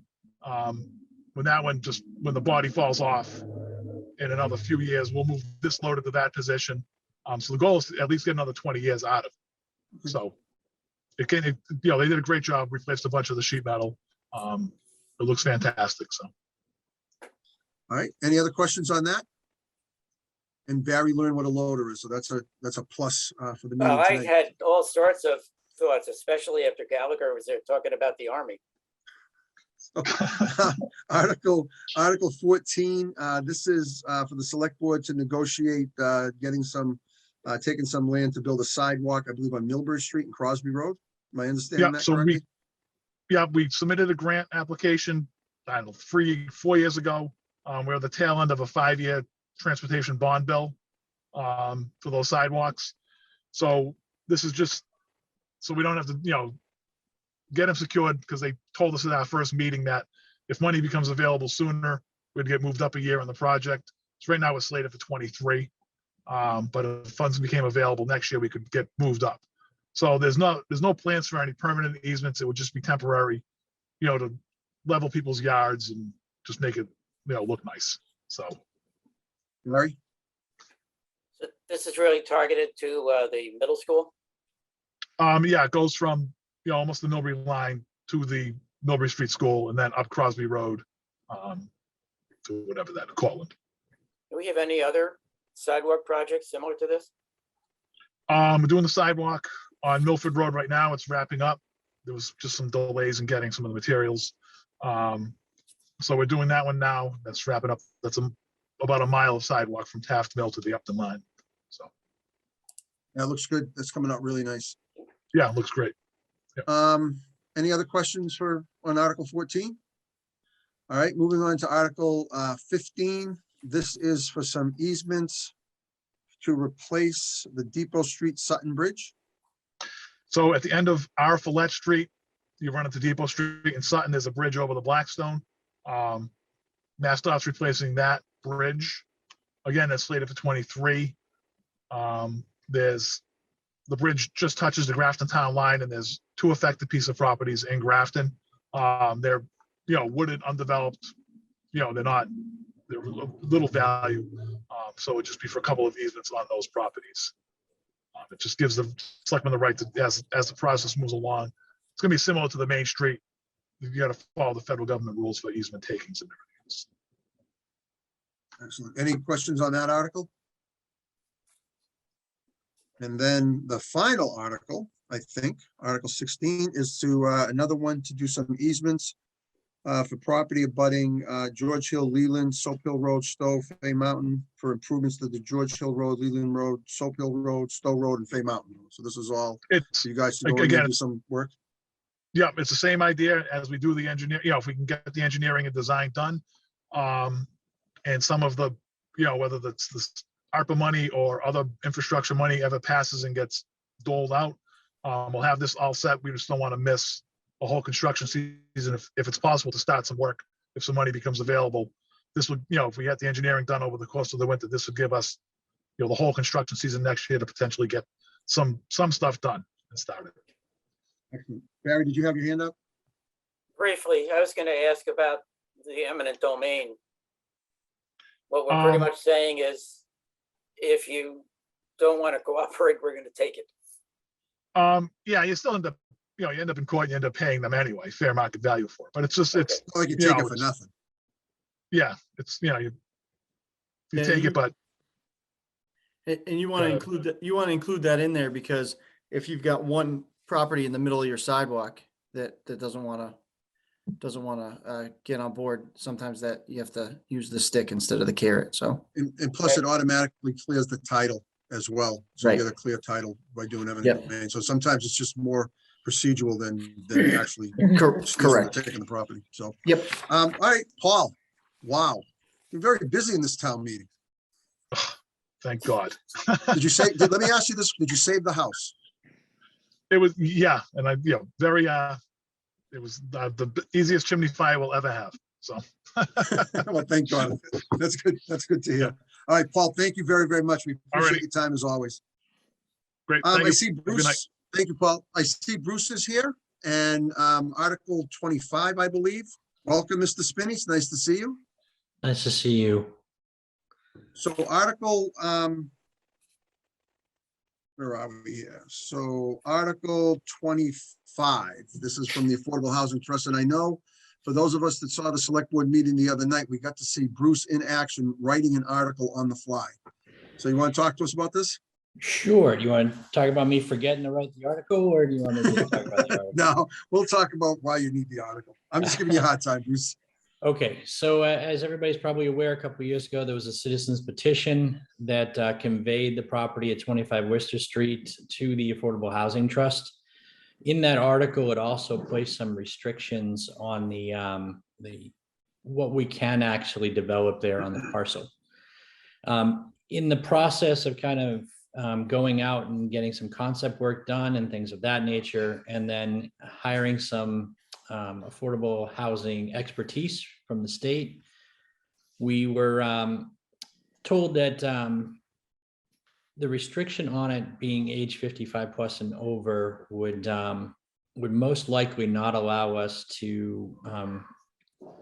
when the body falls off in another few years, we'll move this loader to that position. So the goal is to at least get another 20 years out of it. So they did a great job, replaced a bunch of the sheet metal. It looks fantastic, so. All right, any other questions on that? And Barry learned what a loader is, so that's a plus for the meeting I tonight. had all sorts of thoughts, especially after Gallagher was there talking about the Army. Article 14, this is for the select board to negotiate taking some land to build a sidewalk, I believe, on Millbury Street and Crosby Road. Am I understanding that So correctly? we submitted a grant application, I don't know, 4 years ago. We're at the tail end of a 5-year transportation bond bill for those sidewalks. So this is just, so we don't have to, get them secured, because they told us at our first meeting that if money becomes available sooner, we'd get moved up a year on the project. So right now it's slated for 23. But if funds became available next year, we could get moved up. So there's no plans for any permanent easements. It would just be temporary, to level people's yards and just make it, look nice. So. Larry? So this is really targeted to the middle school? It goes from, almost the Millbury line to the Millbury Street School, and then up Crosby Road to whatever that, Cortland. Do we have any other sidewalk projects similar to this? We're doing the sidewalk on Milford Road right now. It's wrapping up. There was just some delays in getting some of the materials. So we're doing that one now. That's wrapping up. That's about a mile of sidewalk from Taft Mill to the Upton line. So. That looks good. That's coming out really nice. Yeah, it looks great. Any other questions on Article 14? All right, moving on to Article 15. This is for some easements to replace the Depot Street Sutton Bridge. So at the end of our Follette Street, you run into Depot Street in Sutton, there's a bridge over the Blackstone. MassDOT's replacing that bridge. Again, that's slated for 23. The bridge just touches the Grafton Town line, and there's 2 affected piece of properties in Grafton. They're, wooded, undeveloped, they're little value. So it'd just be for a couple of easements on those properties. It just gives the selectmen the right to, as the process moves along, it's gonna be similar to the main street. You gotta follow the federal government rules for easement takings and everything else. Excellent. Any questions on that article? And then the final article, I think, Article 16, is to another one to do some easements for property abutting George Hill, Leland, Soap Hill Road, Stowe, Fay Mountain, for improvements to the George Hill Road, Leland Road, Soap Hill Road, Stowe Road, and Fay Mountain Road. So this is all for you guys to go in and do some work. Yeah, it's the same idea as we do the engineer, if we can get the engineering and design done. And some of the, whether that's the ARPA money or other infrastructure money ever passes and gets doled out, we'll have this all set. We just don't want to miss a whole construction season if it's possible to start some work if some money becomes available, this would, if we had the engineering done over the course of the winter, this would give us, the whole construction season next year to potentially get some stuff done and started. Excellent. Barry, did you have your hand up? Briefly, I was going to ask about the eminent domain. What we're pretty much saying is, if you don't want to cooperate, we're going to take it. Yeah, you still end up, you end up in court, you end up paying them anyway, fair market value for it, but it's just, it's, Or you can take it for it's- nothing. yeah, it's, you take it, but And you want to include that, you want to include that in there because if you've got one property in the middle of your sidewalk that doesn't want to get on board, sometimes that you have to use the stick instead of the carrot. So And plus it automatically clears the title as well. So you Right. get a clear title by doing Yep. eminent domain. So sometimes it's just more procedural than actually correct. taking the property. So, Yep. all right, Paul. Wow. You're very busy in this town meeting. thank God. Did you say, let me ask you this, did you save the house? It was, yeah, and I, very, it was the easiest chimney fire we'll ever have, so. Well, thank God. That's good. That's good to hear. All right, Paul, thank you very, very much. We appreciate Alrighty. your time as always. Great, thank I you. see Have a good night. Bruce. Thank you, Paul. I see Bruce is here and Article 25, I believe. Welcome, Mr. Spinney. It's nice to see you. Nice to see you. So Article, where are we here? So Article 25, this is from the Affordable Housing Trust. And I know for those of us that saw the select board meeting the other night, we got to see Bruce in action, writing an article on the fly. So you want to talk to us about this? Sure. Do you want to talk about me forgetting to write the article, or do you want me to talk about the article? No, we'll talk about why you need the article. I'm just giving you a hard time, Bruce. Okay, so as everybody's probably aware, a couple of years ago, there was a citizens petition that conveyed the property at 25 Worcester Street to the Affordable Housing Trust. In that article, it also placed some restrictions on the what we can actually develop there on the parcel. In the process of kind of going out and getting some concept work done and things of that nature, and then hiring some affordable housing expertise from the state, we were told that the restriction on it being age 55 plus and over would most likely not allow us to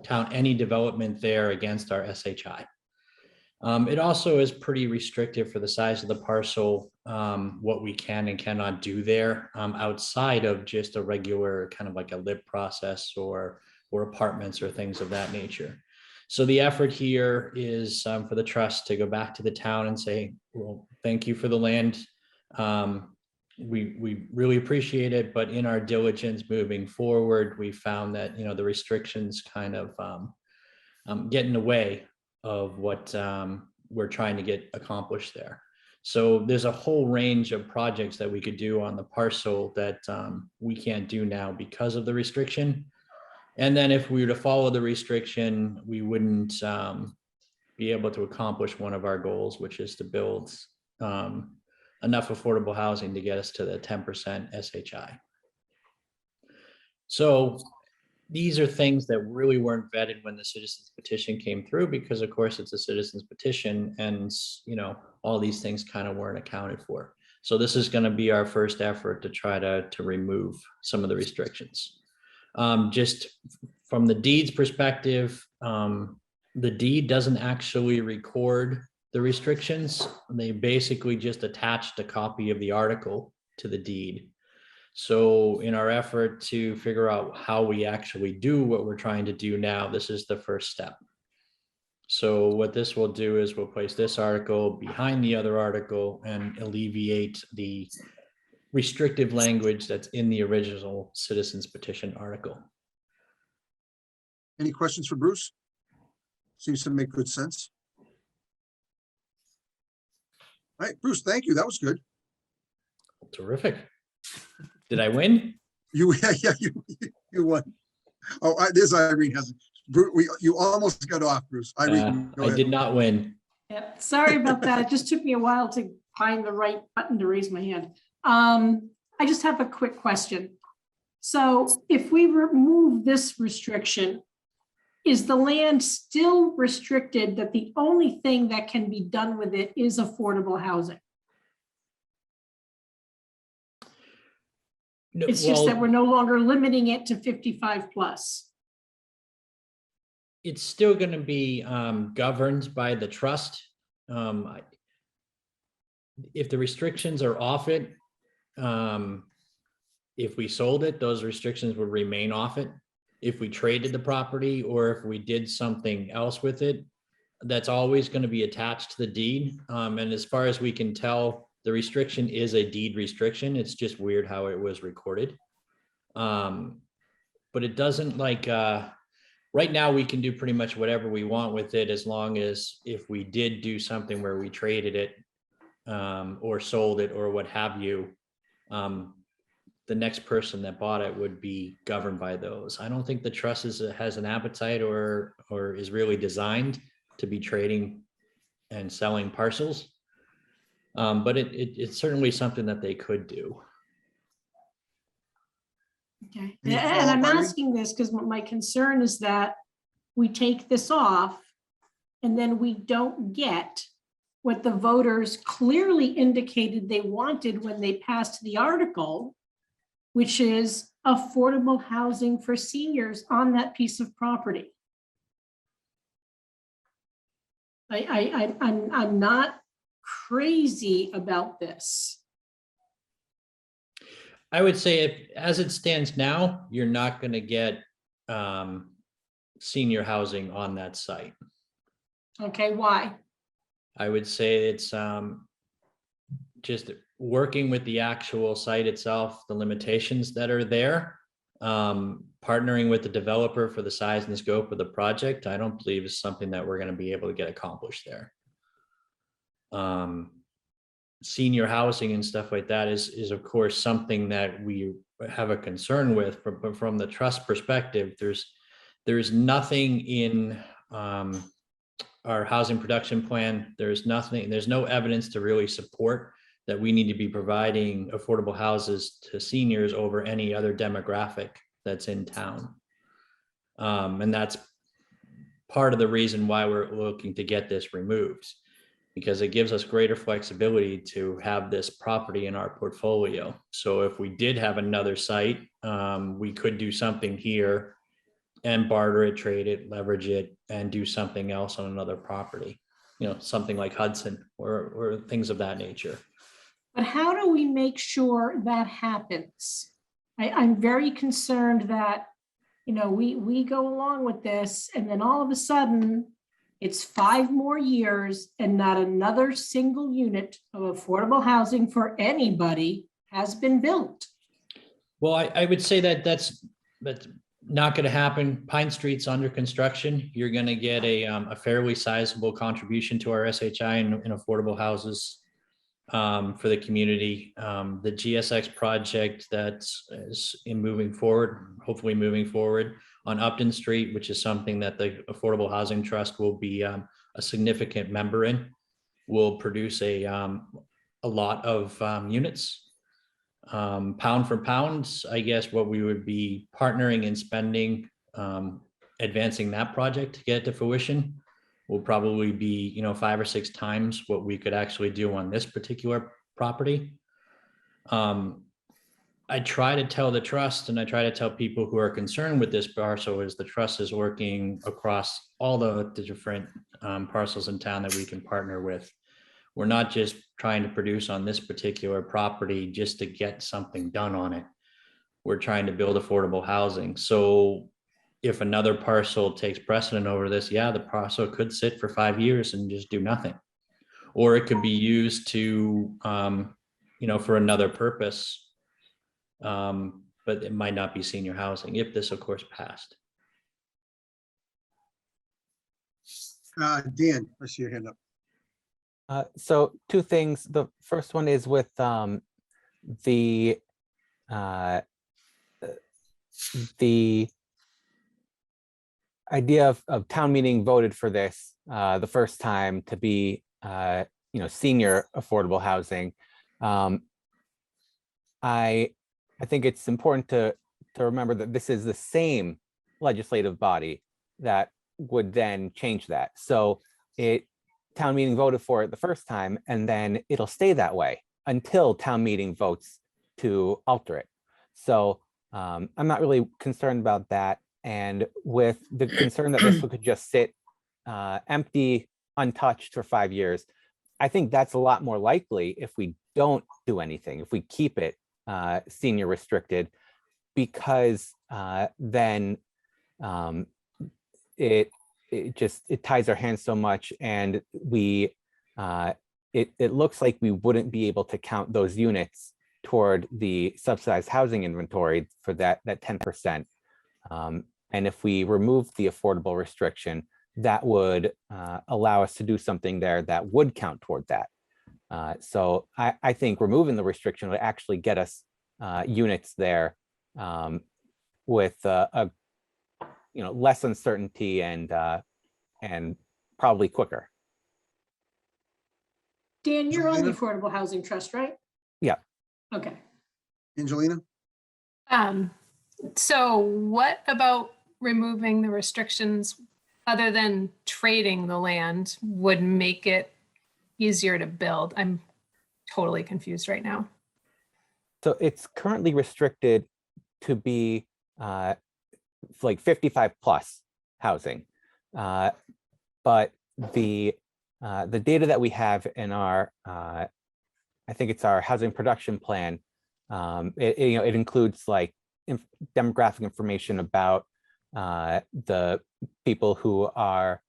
count any development there against our SHI. It also is pretty restrictive for the size of the parcel, what we can and cannot do there outside of just a regular kind of like a LIP process or apartments or things of that nature. So the effort here is for the trust to go back to the town and say, well, thank you for the land. We really appreciate it, but in our diligence moving forward, we found that, the restrictions kind of get in the way of what we're trying to get accomplished there. So there's a whole range of projects that we could do on the parcel that we can't do now because of the restriction. And then if we were to follow the restriction, we wouldn't be able to accomplish one of our goals, which is to build enough affordable housing to get us to the 10% SHI. So these are things that really weren't vetted when the citizens petition came through, because of course it's a citizens petition and, all these things kind of weren't accounted for. So this is going to be our first effort to try to remove some of the restrictions. Just from the deed's perspective, the deed doesn't actually record the restrictions. They basically just attached a copy of the article to the deed. So in our effort to figure out how we actually do what we're trying to do now, this is the first step. So what this will do is we'll place this article behind the other article and alleviate the restrictive language that's in the original citizens petition article. Any questions for Bruce? Seems to make good sense. All right, Bruce, thank you. That was good. Terrific. Did I win? You won. Oh, there's Irene. Bruce, you almost got off, Bruce. Irene, go I ahead. did not win. Yeah, sorry about that. It just took me a while to find the right button to raise my hand. I just have a quick question. So if we remove this restriction, is the land still restricted that the only thing that can be done with it is affordable housing? No, It's just that well, we're no longer limiting it to 55 plus. it's still going to be governed by the trust. If the restrictions are off it, if we sold it, those restrictions would remain off it. If we traded the property or if we did something else with it, that's always going to be attached to the deed. And as far as we can tell, the restriction is a deed restriction. It's just weird how it was recorded. But it doesn't like, right now we can do pretty much whatever we want with it, as long as if we did do something where we traded it or sold it or what have you, the next person that bought it would be governed by those. I don't think the trust has an appetite or is really designed to be trading and selling parcels. But it's certainly something that they could do. Okay, Any and I'm follow-up, Irene? asking this because my concern is that we take this off and then we don't get what the voters clearly indicated they wanted when they passed the article, which is affordable housing for seniors on that piece of property. I'm not crazy about this. I would say if, as it stands now, you're not going to get senior housing on that site. Okay, why? I would say it's just working with the actual site itself, the limitations that are there, partnering with the developer for the size and scope of the project. I don't believe is something that we're going to be able to get accomplished there. Senior housing and stuff like that is of course something that we have a concern with, but from the trust perspective, there's nothing in our housing production plan. There's no evidence to really support that we need to be providing affordable houses to seniors over any other demographic that's in town. And that's part of the reason why we're looking to get this removed, because it gives us greater flexibility to have this property in our portfolio. So if we did have another site, we could do something here and barter it, trade it, leverage it, and do something else on another property, something like Hudson or things of that nature. But how do we make sure that happens? I'm very concerned that, we go along with this and then all of a sudden it's 5 more years and not another single unit of affordable housing for anybody has been built. Well, I would say that that's not going to happen. Pine Street's under construction. You're going to get a fairly sizable contribution to our SHI in affordable houses for the community. The GSX project that's hopefully moving forward on Upton Street, which is something that the Affordable Housing Trust will be a significant member in, will produce a lot of units. Pound for pound, I guess what we would be partnering and spending, advancing that project to get it to fruition will probably be, 5 or 6 times what we could actually do on this particular property. I try to tell the trust and I try to tell people who are concerned with this parcel is the trust is working across all the different parcels in town that we can partner with. We're not just trying to produce on this particular property just to get something done on it. We're trying to build affordable housing. So if another parcel takes precedent over this, the parcel could sit for 5 years and just do nothing. Or it could be used to, for another purpose. But it might not be senior housing if this, of course, passed. Dan, I see your hand up. So 2 things. The first one is with the idea of town meeting voted for this the first time to be senior affordable housing. I think it's important to remember that this is the same legislative body that would then change that. So town meeting voted for it the first time, and then it'll stay that way until town meeting votes to alter it. So I'm not really concerned about that. And with the concern that this could just sit empty, untouched for 5 years, I think that's a lot more likely if we don't do anything, if we keep it senior restricted, because then it ties our hands so much, and it looks like we wouldn't be able to count those units toward the subsidized housing inventory for that 10%. And if we remove the affordable restriction, that would allow us to do something there that would count toward that. So I think removing the restriction would actually get us units there with less uncertainty and probably quicker. Dan, you're on the Affordable Housing Trust, right? Yeah. Okay. Angelina? So what about removing the restrictions other than trading the land would make it easier to build? I'm totally confused right now. So it's currently restricted to be like 55 plus housing. But the data that we have in our, I think it's our housing production plan, it includes like demographic information about the people who are,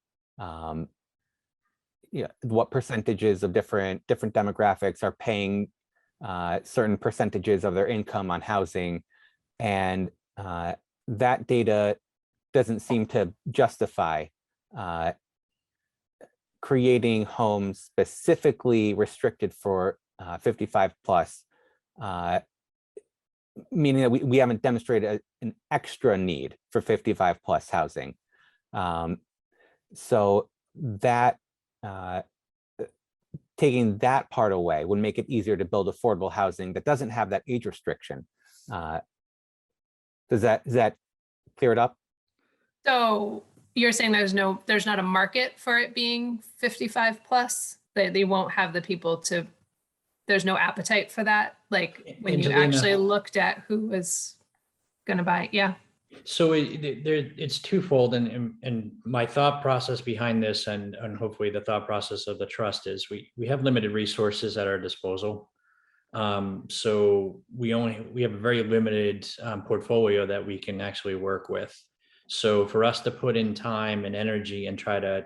what percentages of different demographics are paying certain percentages of their income on housing. And that data doesn't seem to justify creating homes specifically restricted for 55 plus, meaning that we haven't demonstrated an extra need for 55 plus housing. So that taking that part away would make it easier to build affordable housing that doesn't have that age restriction. Does that clear it up? So you're saying there's not a market for it being 55 plus? They won't have the people to, there's no appetite for that? Like when you Angelina. actually looked at who was gonna buy it? Yeah. So it's twofold, and my thought process behind this, and hopefully the thought process of the trust is we have limited resources at our disposal. So we have a very limited portfolio that we can actually work with. So for us to put in time and energy and try to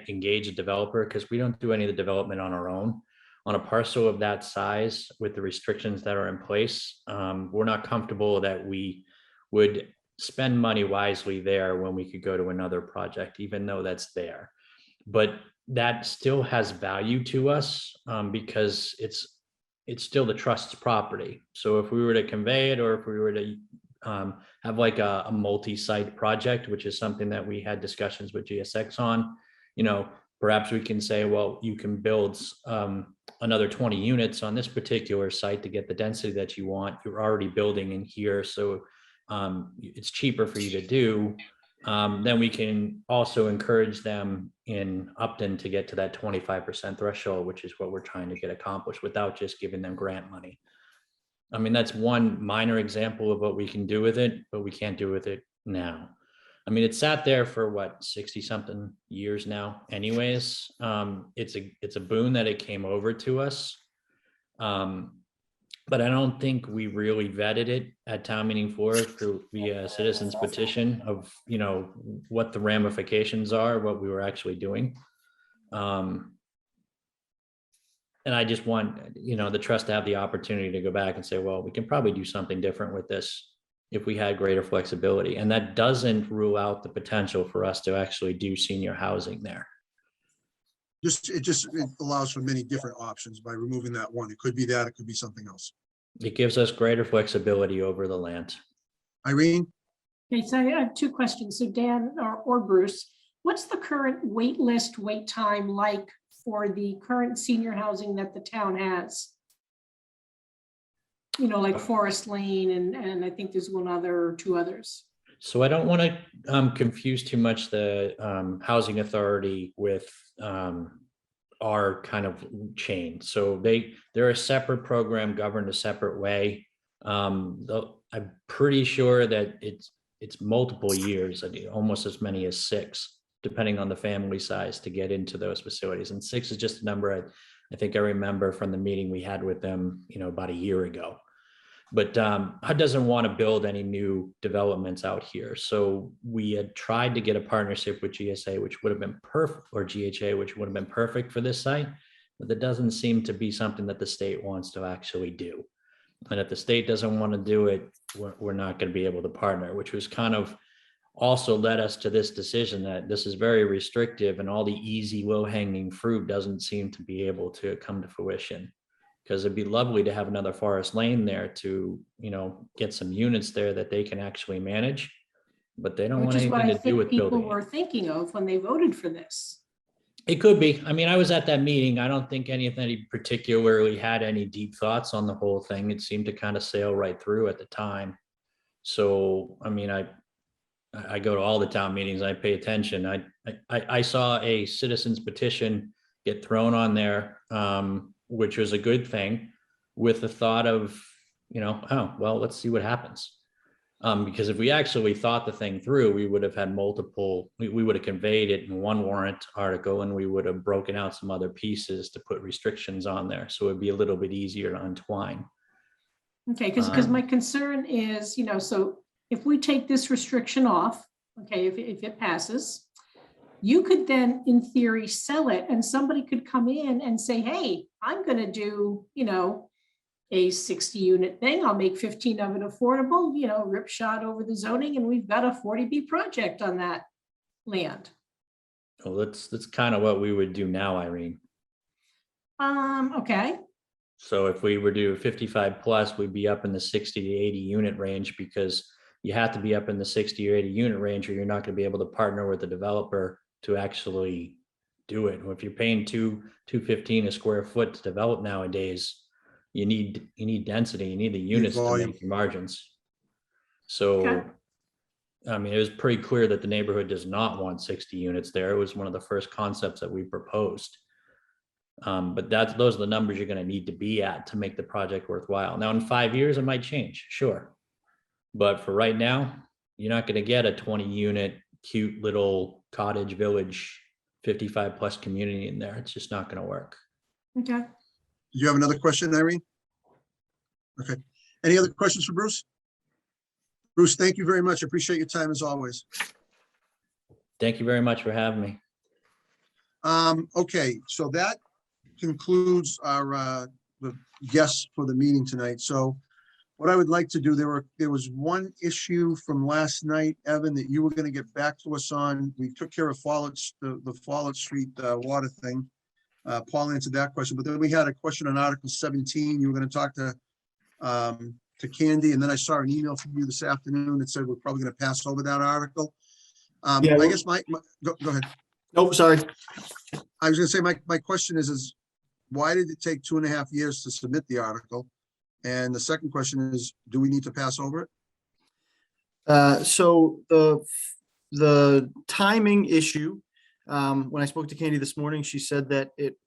engage a developer, because we don't do any of the development on our own, on a parcel of that size with the restrictions that are in place, we're not comfortable that we would spend money wisely there when we could go to another project, even though that's there. But that still has value to us because it's still the trust's property. So if we were to convey it, or if we were to have like a multi-site project, which is something that we had discussions with GSX on, perhaps we can say, well, you can build another 20 units on this particular site to get the density that you want. You're already building in here, so it's cheaper for you to do. Then we can also encourage them in Upton to get to that 25% threshold, which is what we're trying to get accomplished without just giving them grant money. I mean, that's one minor example of what we can do with it, but we can't do with it now. I mean, it sat there for what, 60 something years now anyways. It's a boon that it came over to us. But I don't think we really vetted it at town meeting floor through via citizens petition of, what the ramifications are, what we were actually doing. And I just want, the trust to have the opportunity to go back and say, well, we can probably do something different with this if we had greater flexibility. And that doesn't rule out the potential for us to actually do senior housing there. It allows for many different options by removing that one. It could be that, it could be something else. It gives us greater flexibility over the land. Irene? Okay, so I have two questions. So Dan or Bruce, what's the current wait list wait time like for the current senior housing that the town has? Like Forest Lane and I think there's one other or two others. So I don't want to confuse too much the housing authority with our kind of chain. So they're a separate program governed a separate way. I'm pretty sure that it's multiple years, almost as many as 6, depending on the family size, to get into those facilities. And 6 is just a number I think I remember from the meeting we had with them, about a year ago. But HUD doesn't want to build any new developments out here. So we had tried to get a partnership with GSA, which would have been perfect, or GHA, which would have been perfect for this site. But that doesn't seem to be something that the state wants to actually do. And if the state doesn't want to do it, we're not going to be able to partner, which was kind of also led us to this decision that this is very restrictive and all the easy low-hanging fruit doesn't seem to be able to come to fruition. Because it'd be lovely to have another Forest Lane there to, get some units there that they can actually manage, but they don't want Which is what anything I to do think with people building it. were thinking of when they voted for this. It could be. I mean, I was at that meeting. I don't think anything particularly had any deep thoughts on the whole thing. It seemed to kind of sail right through at the time. So, I mean, I go to all the town meetings. I pay attention. I saw a citizen's petition get thrown on there, which was a good thing, with the thought of, oh, well, let's see what happens. Because if we actually thought the thing through, we would have had multiple, we would have conveyed it in one warrant article, and we would have broken out some other pieces to put restrictions on there. So it'd be a little bit easier to untwine. Okay, because my concern is, so if we take this restriction off, okay, if it passes, you could then, in theory, sell it, and somebody could come in and say, hey, I'm going to do, a 60-unit thing. I'll make 15 of it affordable, rip shot over the zoning, and we've got a 40B project on that land. Well, that's kind of what we would do now, Irene. Okay. So if we were to do 55 plus, we'd be up in the 60 to 80 unit range, because you have to be up in the 60 or 80 unit range, or you're not going to be able to partner with the developer to actually do it. If you're paying $215 a square foot to develop nowadays, you need density, you need the units to volume. make your margins. So, Okay. I mean, it was pretty clear that the neighborhood does not want 60 units there. It was one of the first concepts that we proposed. But those are the numbers you're going to need to be at to make the project worthwhile. Now, in 5 years, it might change, sure. But for right now, you're not going to get a 20 unit, cute little cottage village, 55 plus community in there. It's just not going to work. Okay. You have another question, Irene? Okay. Any other questions for Bruce? Bruce, thank you very much. I appreciate your time as always. Thank you very much for having me. Okay, so that concludes our the guests for the meeting tonight. So what I would like to do, there was one issue from last night, Evan, that you were going to get back to us on. We took care of the Follett Street water thing. Paul answered that question, but then we had a question on Article 17. You were going to talk to Candy, and then I saw an email from you this afternoon that said we're probably going to pass over that article. Yeah, I guess go ahead. Nope, sorry. I was going to say, my question is why did it take 2.5 years to submit the article? And the second question is, do we need to pass over it? So the timing issue, when I spoke to Candy this morning, she said that it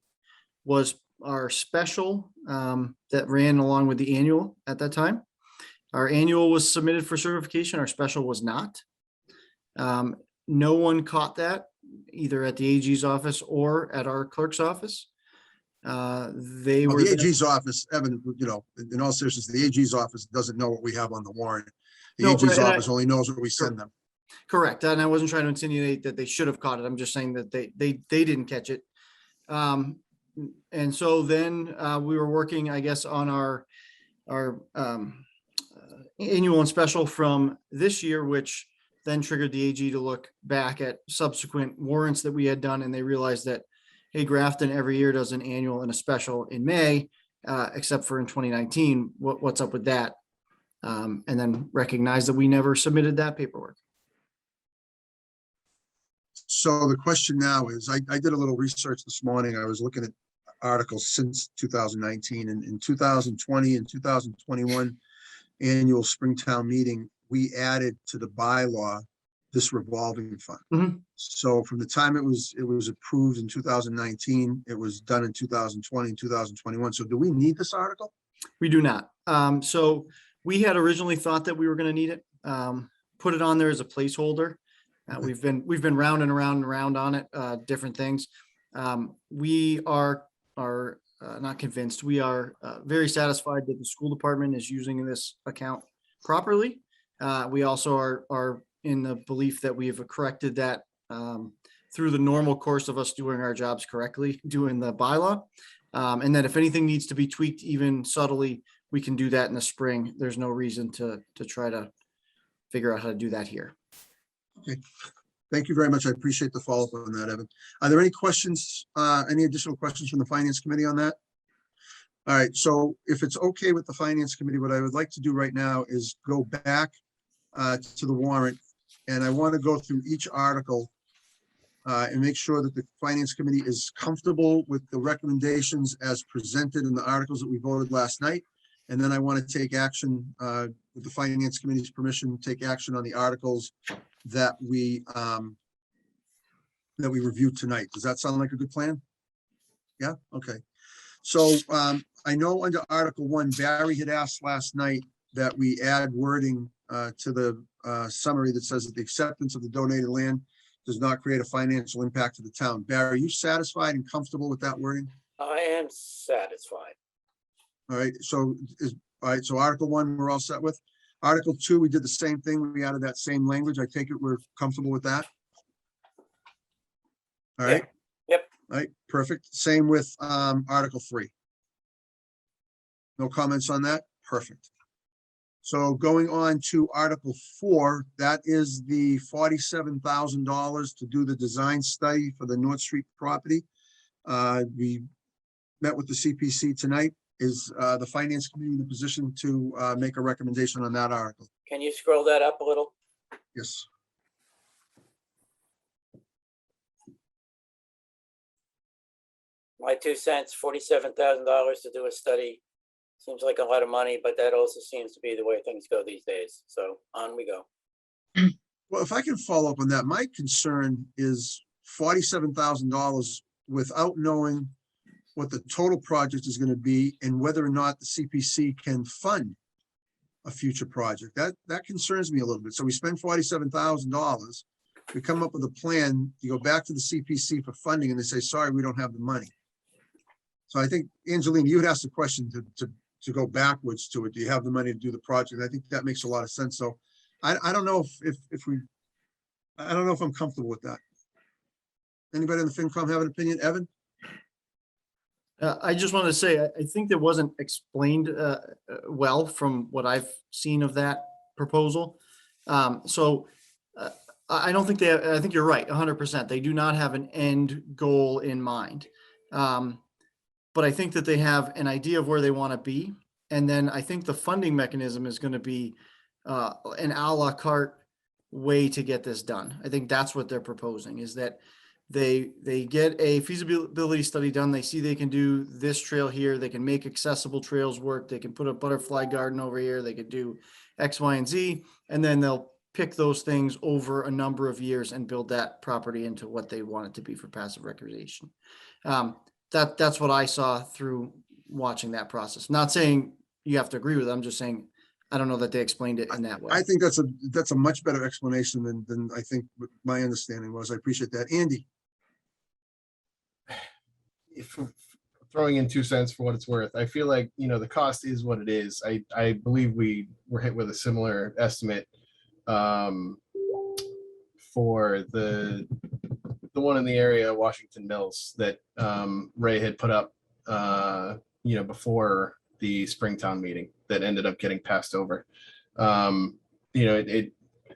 was our special that ran along with the annual at that time. Our annual was submitted for certification. Our special was not. No one caught that either at the AG's office or at our clerk's office. They were The AG's office, Evan, in all seriousness, the AG's office doesn't know what we have on the warrant. The No, AG's and I- office only knows what we send them. correct. And I wasn't trying to insinuate that they should have caught it. I'm just saying that they didn't catch it. And so then we were working, I guess, on our annual and special from this year, which then triggered the AG to look back at subsequent warrants that we had done, and they realized that, hey, Grafton every year does an annual and a special in May, except for in 2019. What's up with that? And then recognize that we never submitted that paperwork. So the question now is, I did a little research this morning. I was looking at articles since 2019, and in 2020 and 2021 annual Springtown meeting, we added to the bylaw this revolving fund. Mhm. So from the time it was approved in 2019, it was done in 2020, 2021. So do we need this article? We do not. So we had originally thought that we were gonna need it. Put it on there as a placeholder. We've been round and around and around on it, different things. We are not convinced. We are very satisfied that the school department is using this account properly. We also are in the belief that we have corrected that through the normal course of us doing our jobs correctly, doing the bylaw. And that if anything needs to be tweaked even subtly, we can do that in the spring. There's no reason to try to figure out how to do that here. Okay, thank you very much. I appreciate the follow-up on that, Evan. Are there any questions, any additional questions from the Finance Committee on that? All right, so if it's okay with the Finance Committee, what I would like to do right now is go back to the warrant, and I want to go through each article and make sure that the Finance Committee is comfortable with the recommendations as presented in the articles that we voted last night. And then I want to take action with the Finance Committee's permission, take action on the articles that we reviewed tonight. Does that sound like a good plan? Yeah, okay. So I know under Article 1, Barry had asked last night that we add wording to the summary that says that the acceptance of the donated land does not create a financial impact to the town. Barry, are you satisfied and comfortable with that wording? I am satisfied. All right, so so Article 1, we're all set with. Article 2, we did the same thing. We added that same language. I take it we're comfortable with that. All right. Yep. All right, perfect. Same with Article 3. No comments on that? Perfect. So going on to Article 4, that is the $47,000 to do the design study for the North Street property. We met with the CPC tonight. Is the Finance Committee in a position to make a recommendation on that article? Can you scroll that up a little? Yes. My 2 cents, $47,000 to do a study. Seems like a lot of money, but that also seems to be the way things go these days. So on we go. Well, if I can follow up on that, my concern is $47,000 without knowing what the total project is going to be and whether or not the CPC can fund a future project. That concerns me a little bit. So we spend $47,000. We come up with a plan, you go back to the CPC for funding and they say, sorry, we don't have the money. So I think, Angelina, you had asked a question to go backwards to it. Do you have the money to do the project? I think that makes a lot of sense. So I don't know I don't know if I'm comfortable with that. Anybody on the FinCom have an opinion? Evan? I just wanted to say, I think that wasn't explained well from what I've seen of that proposal. So I don't think I think you're right, 100%. They do not have an end goal in mind. But I think that they have an idea of where they want to be. And then I think the funding mechanism is going to be an a la carte way to get this done. I think that's what they're proposing, is that they get a feasibility study done. They see they can do this trail here. They can make accessible trails work. They can put a butterfly garden over here. They could do X, Y, and Z. And then they'll pick those things over a number of years and build that property into what they want it to be for passive recreation. That's what I saw through watching that process. Not saying you have to agree with it. I'm just saying, I don't know that they explained it in that way. I think that's a much better explanation than I think what my understanding was. I appreciate that. Andy? If throwing in 2 cents for what it's worth, I feel like, the cost is what it is. I believe we were hit with a similar estimate for the one in the area, Washington Mills, that Ray had put up, before the Springtown meeting that ended up getting passed over. It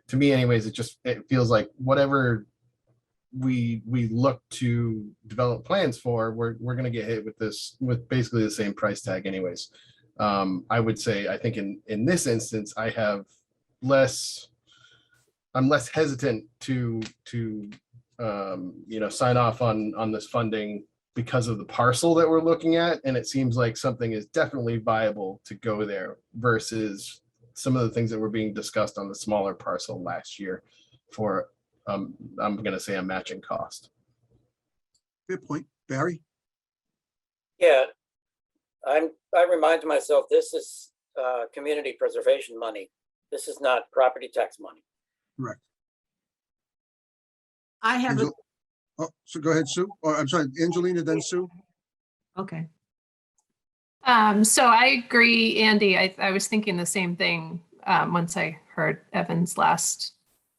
to me anyways, it feels like whatever we look to develop plans for, we're going to get hit with this, with basically the same price tag anyways. I would say, I think in this instance, I'm less hesitant to sign off on this funding because of the parcel that we're looking at. And it seems like something is definitely viable to go there versus some of the things that were being discussed on the smaller parcel last year for, I'm gonna say a matching cost. Fair point. Barry? Yeah, I remind myself, this is community preservation money. This is not property tax money. Correct. I have a, Oh, so go ahead, Sue. Or I'm sorry, Angelina, then Sue. okay. So I agree, Andy. I was thinking the same thing once I heard Evan's last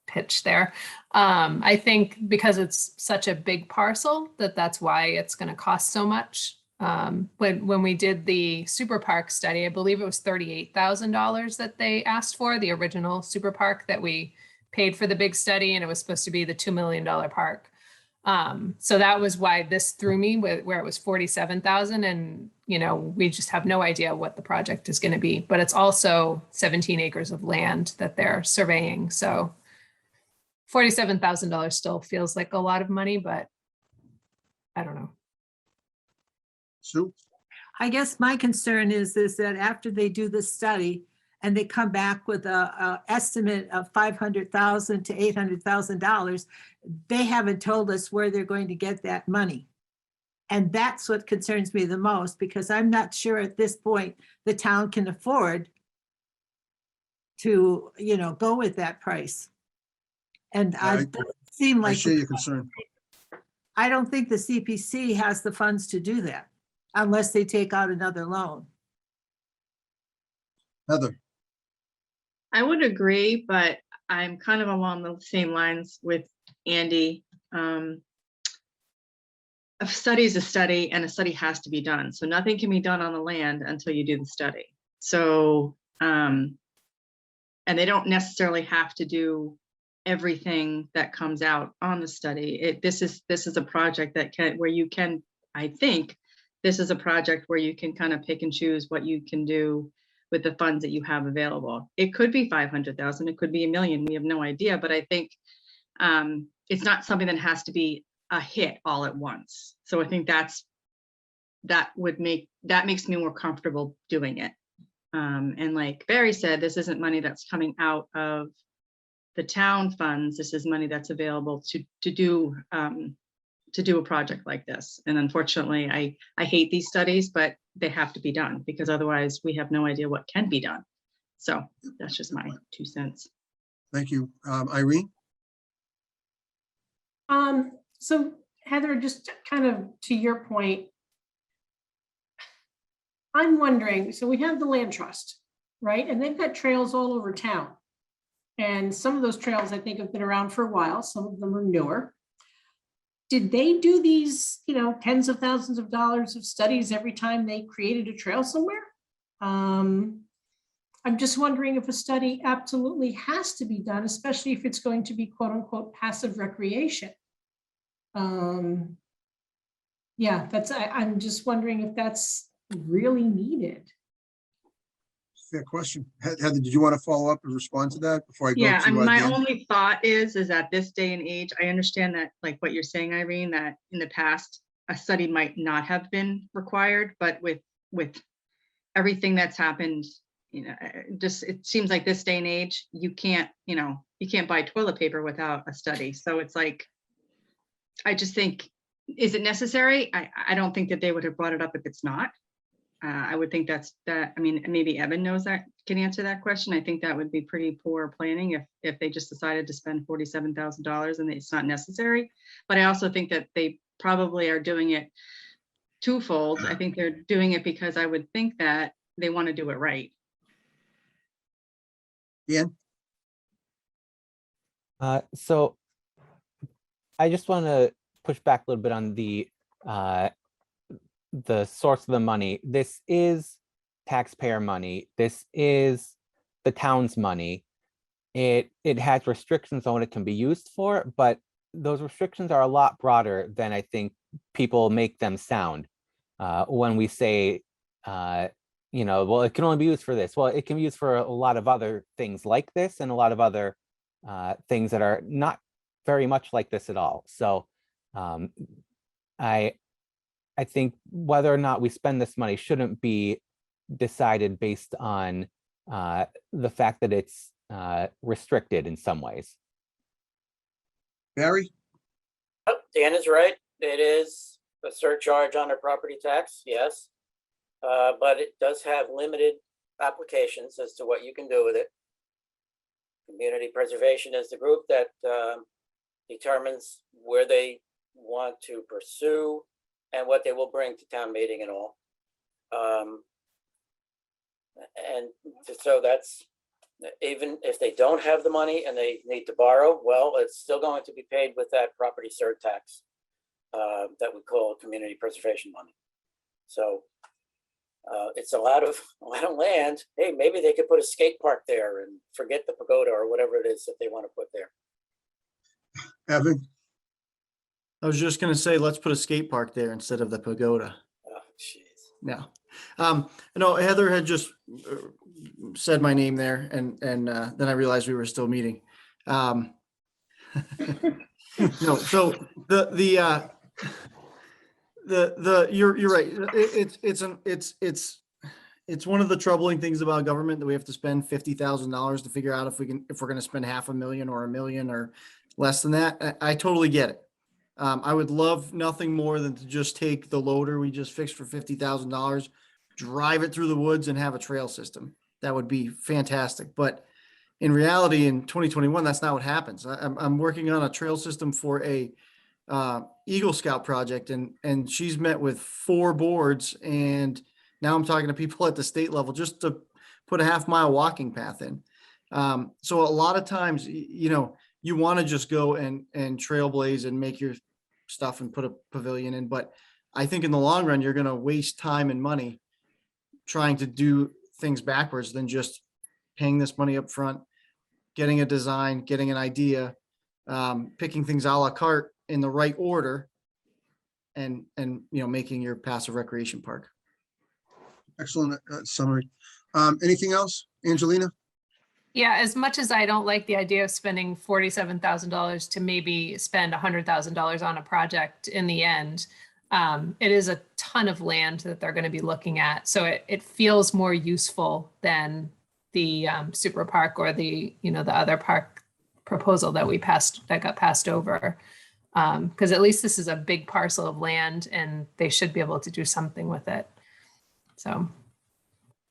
pitch there. I think because it's such a big parcel that's why it's going to cost so much. When we did the super park study, I believe it was $38,000 that they asked for, the original super park that we paid for the big study, and it was supposed to be the $2 million park. So that was why this threw me where it was 47,000, and we just have no idea what the project is going to be, but it's also 17 acres of land that they're surveying. So $47,000 still feels like a lot of money, but I don't know. Sue? I guess my concern is that after they do the study and they come back with a estimate of $500,000 to $800,000, they haven't told us where they're going to get that money. And that's what concerns me the most, because I'm not sure at this point the town can afford to, go with that price. And Yeah, it doesn't seem I like, share your concern. I don't think the CPC has the funds to do that unless they take out another loan. Heather? I would agree, but I'm kind of along the same lines with Andy. A study is a study, and a study has to be done. So nothing can be done on the land until you do the study. So, and they don't necessarily have to do everything that comes out on the study. This is a project where you can, I think, this is a project where you can kind of pick and choose what you can do with the funds that you have available. It could be 500,000, it could be $1 million. We have no idea, but I think it's not something that has to be a hit all at once. So I think that makes me more comfortable doing it. And like Barry said, this isn't money that's coming out of the town funds. This is money that's available to do a project like this. And unfortunately, I hate these studies, but they have to be done because otherwise we have no idea what can be done. So that's just my 2 cents. Thank you. Irene? So Heather, just kind of to your point, I'm wondering, so we have the land trust, right? And they've got trails all over town. And some of those trails I think have been around for a while. Some of them are newer. Did they do these, tens of thousands of dollars of studies every time they created a trail somewhere? I'm just wondering if a study absolutely has to be done, especially if it's going to be quote unquote passive recreation. Yeah, I'm just wondering if that's really needed. Fair question. Heather, did you want to follow up and respond to that before I go to? Yeah, my Dan? only thought is at this day and age, I understand that, like what you're saying, Irene, that in the past, a study might not have been required, but with everything that's happened, it seems like this day and age, you can't buy toilet paper without a study. So it's like, I just think, is it necessary? I don't think that they would have brought it up if it's not. I would think maybe Evan knows that, can answer that question. I think that would be pretty poor planning if they just decided to spend $47,000 and it's not necessary. But I also think that they probably are doing it twofold. I think they're doing it because I would think that they want to do it right. Dan? So I just want to push back a little bit on the source of the money. This is taxpayer money. This is the town's money. It has restrictions on what it can be used for, but those restrictions are a lot broader than I think people make them sound. When we say, well, it can only be used for this. Well, it can be used for a lot of other things like this and a lot of other things that are not very much like this at all. So I think whether or not we spend this money shouldn't be decided based on the fact that it's restricted in some ways. Barry? Oh, Dan is right. It is a surcharge on our property tax, yes. But it does have limited applications as to what you can do with it. Community preservation is the group that determines where they want to pursue and what they will bring to town meeting and all. And so that's, even if they don't have the money and they need to borrow, well, it's still going to be paid with that property surtax that we call community preservation money. So it's a lot of land. Hey, maybe they could put a skate park there and forget the pagoda or whatever it is that they want to put there. Evan? I was just gonna say, let's put a skate park there instead of the pagoda. Oh, jeez. No. No, Heather had just said my name there and then I realized we were still meeting. No, so you're right. It's one of the troubling things about government that we have to spend $50,000 to figure out if we're going to spend $500,000 or $1 million or less than that. I totally get it. I would love nothing more than to just take the loader we just fixed for $50,000, drive it through the woods and have a trail system. That would be fantastic. But in reality, in 2021, that's not what happens. I'm working on a trail system for a Eagle Scout project, and she's met with 4 boards, and now I'm talking to people at the state level just to put a half-mile walking path in. So a lot of times, you want to just go and trailblaze and make your stuff and put a pavilion in. But I think in the long run, you're going to waste time and money trying to do things backwards than just paying this money up front, getting a design, getting an idea, picking things a la carte in the right order, and making your passive recreation park. Excellent summary. Anything else, Angelina? Yeah, as much as I don't like the idea of spending $47,000 to maybe spend $100,000 on a project in the end, it is a ton of land that they're going to be looking at. So it feels more useful than the super park or the other park proposal that got passed over. Because at least this is a big parcel of land and they should be able to do something with it. So.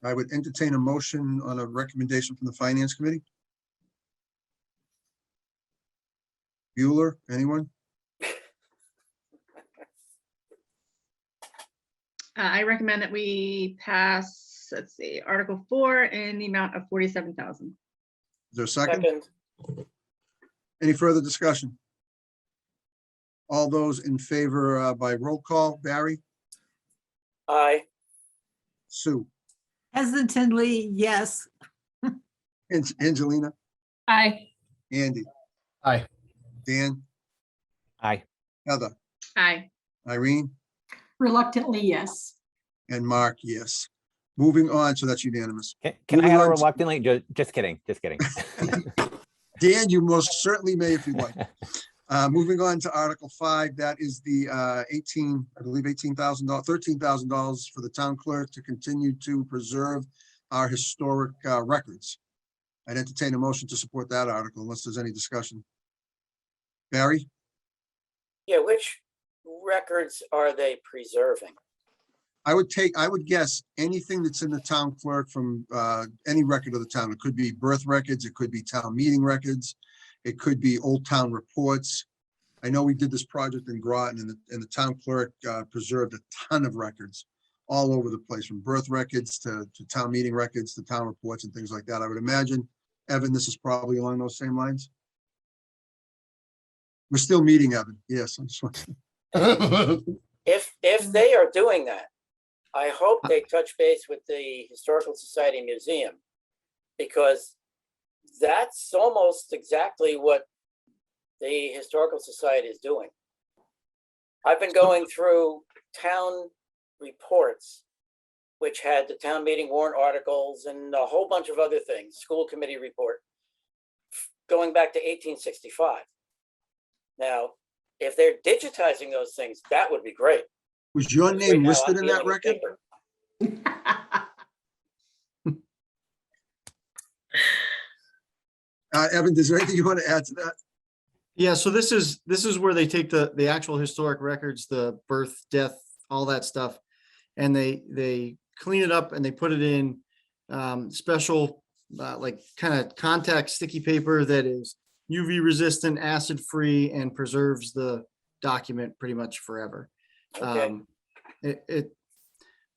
I would entertain a motion on a recommendation from the Finance Committee. Bueller, anyone? I recommend that we pass, let's see, Article 4 in the amount of 47,000. Is there a second? Any further discussion? All those in favor by roll call, Barry? Aye. Sue? Hesitantly, yes. Angelina? Aye. Andy? Aye. Dan? Aye. Heather? Aye. Irene? Reluctantly, yes. And Mark, yes. Moving on, so that's unanimous. Can I Moving add a on to- reluctantly? Just kidding. Dan, you most certainly may if you'd like. Moving on to Article 5, that is the $13,000 for the town clerk to continue to preserve our historic records. I'd entertain a motion to support that article unless there's any discussion. Barry? Yeah, which records are they preserving? I would guess anything that's in the town clerk from any record of the town. It could be birth records, it could be town meeting records, it could be old town reports. I know we did this project in Groton and the town clerk preserved a ton of records all over the place, from birth records to town meeting records to town reports and things like that. I would imagine, Evan, this is probably along those same lines. We're still meeting, Evan. Yes. I'm sorry. If they are doing that, I hope they touch base with the Historical Society Museum, because that's almost exactly what the Historical Society is doing. I've been going through town reports, which had the town meeting warrant articles and a whole bunch of other things, school committee report, going back to 1865. Now, if they're digitizing those things, that would be great. Was your Right name now, listed I'm in that dealing with record? paper. Evan, is there anything you want to add to that? Yeah, so this is where they take the actual historic records, the birth, death, all that stuff, and they clean it up and they put it in special like kind of contact sticky paper that is UV resistant, acid free, and preserves the document pretty much forever. Okay.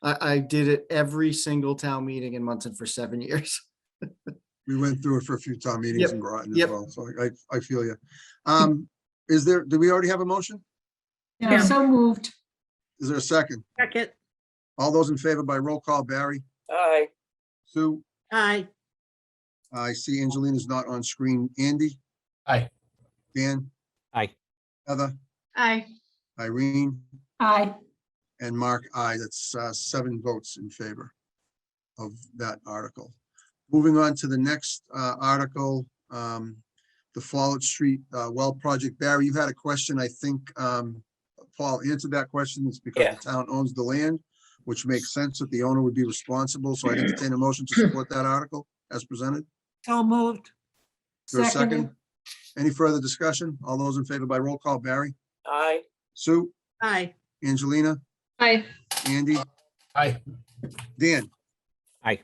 I did it every single town meeting in Munson for 7 years. We went through it for a few town meetings Yep, in Groton as yep. well, so I feel you. Do we already have a motion? Yeah, so moved. Is there a second? Second. All those in favor by roll call, Barry, Aye. Sue, Aye. I see Angelina's not on screen. Andy, Aye. Dan, Aye. Heather, Aye. Irene, Aye. and Mark, aye. That's 7 votes in favor of that article. Moving on to the next article, the Follett Street Well Project. Barry, you had a question. I think Paul answered that question. It's because Yeah. the town owns the land, which makes sense that the owner would be responsible. So I entertain a motion to support that article as presented. So moved. Is there a second? Seconded. Any further discussion? All those in favor by roll call, Barry, Aye. Sue, Aye. Angelina, Aye. Andy, Aye. Dan. Aye.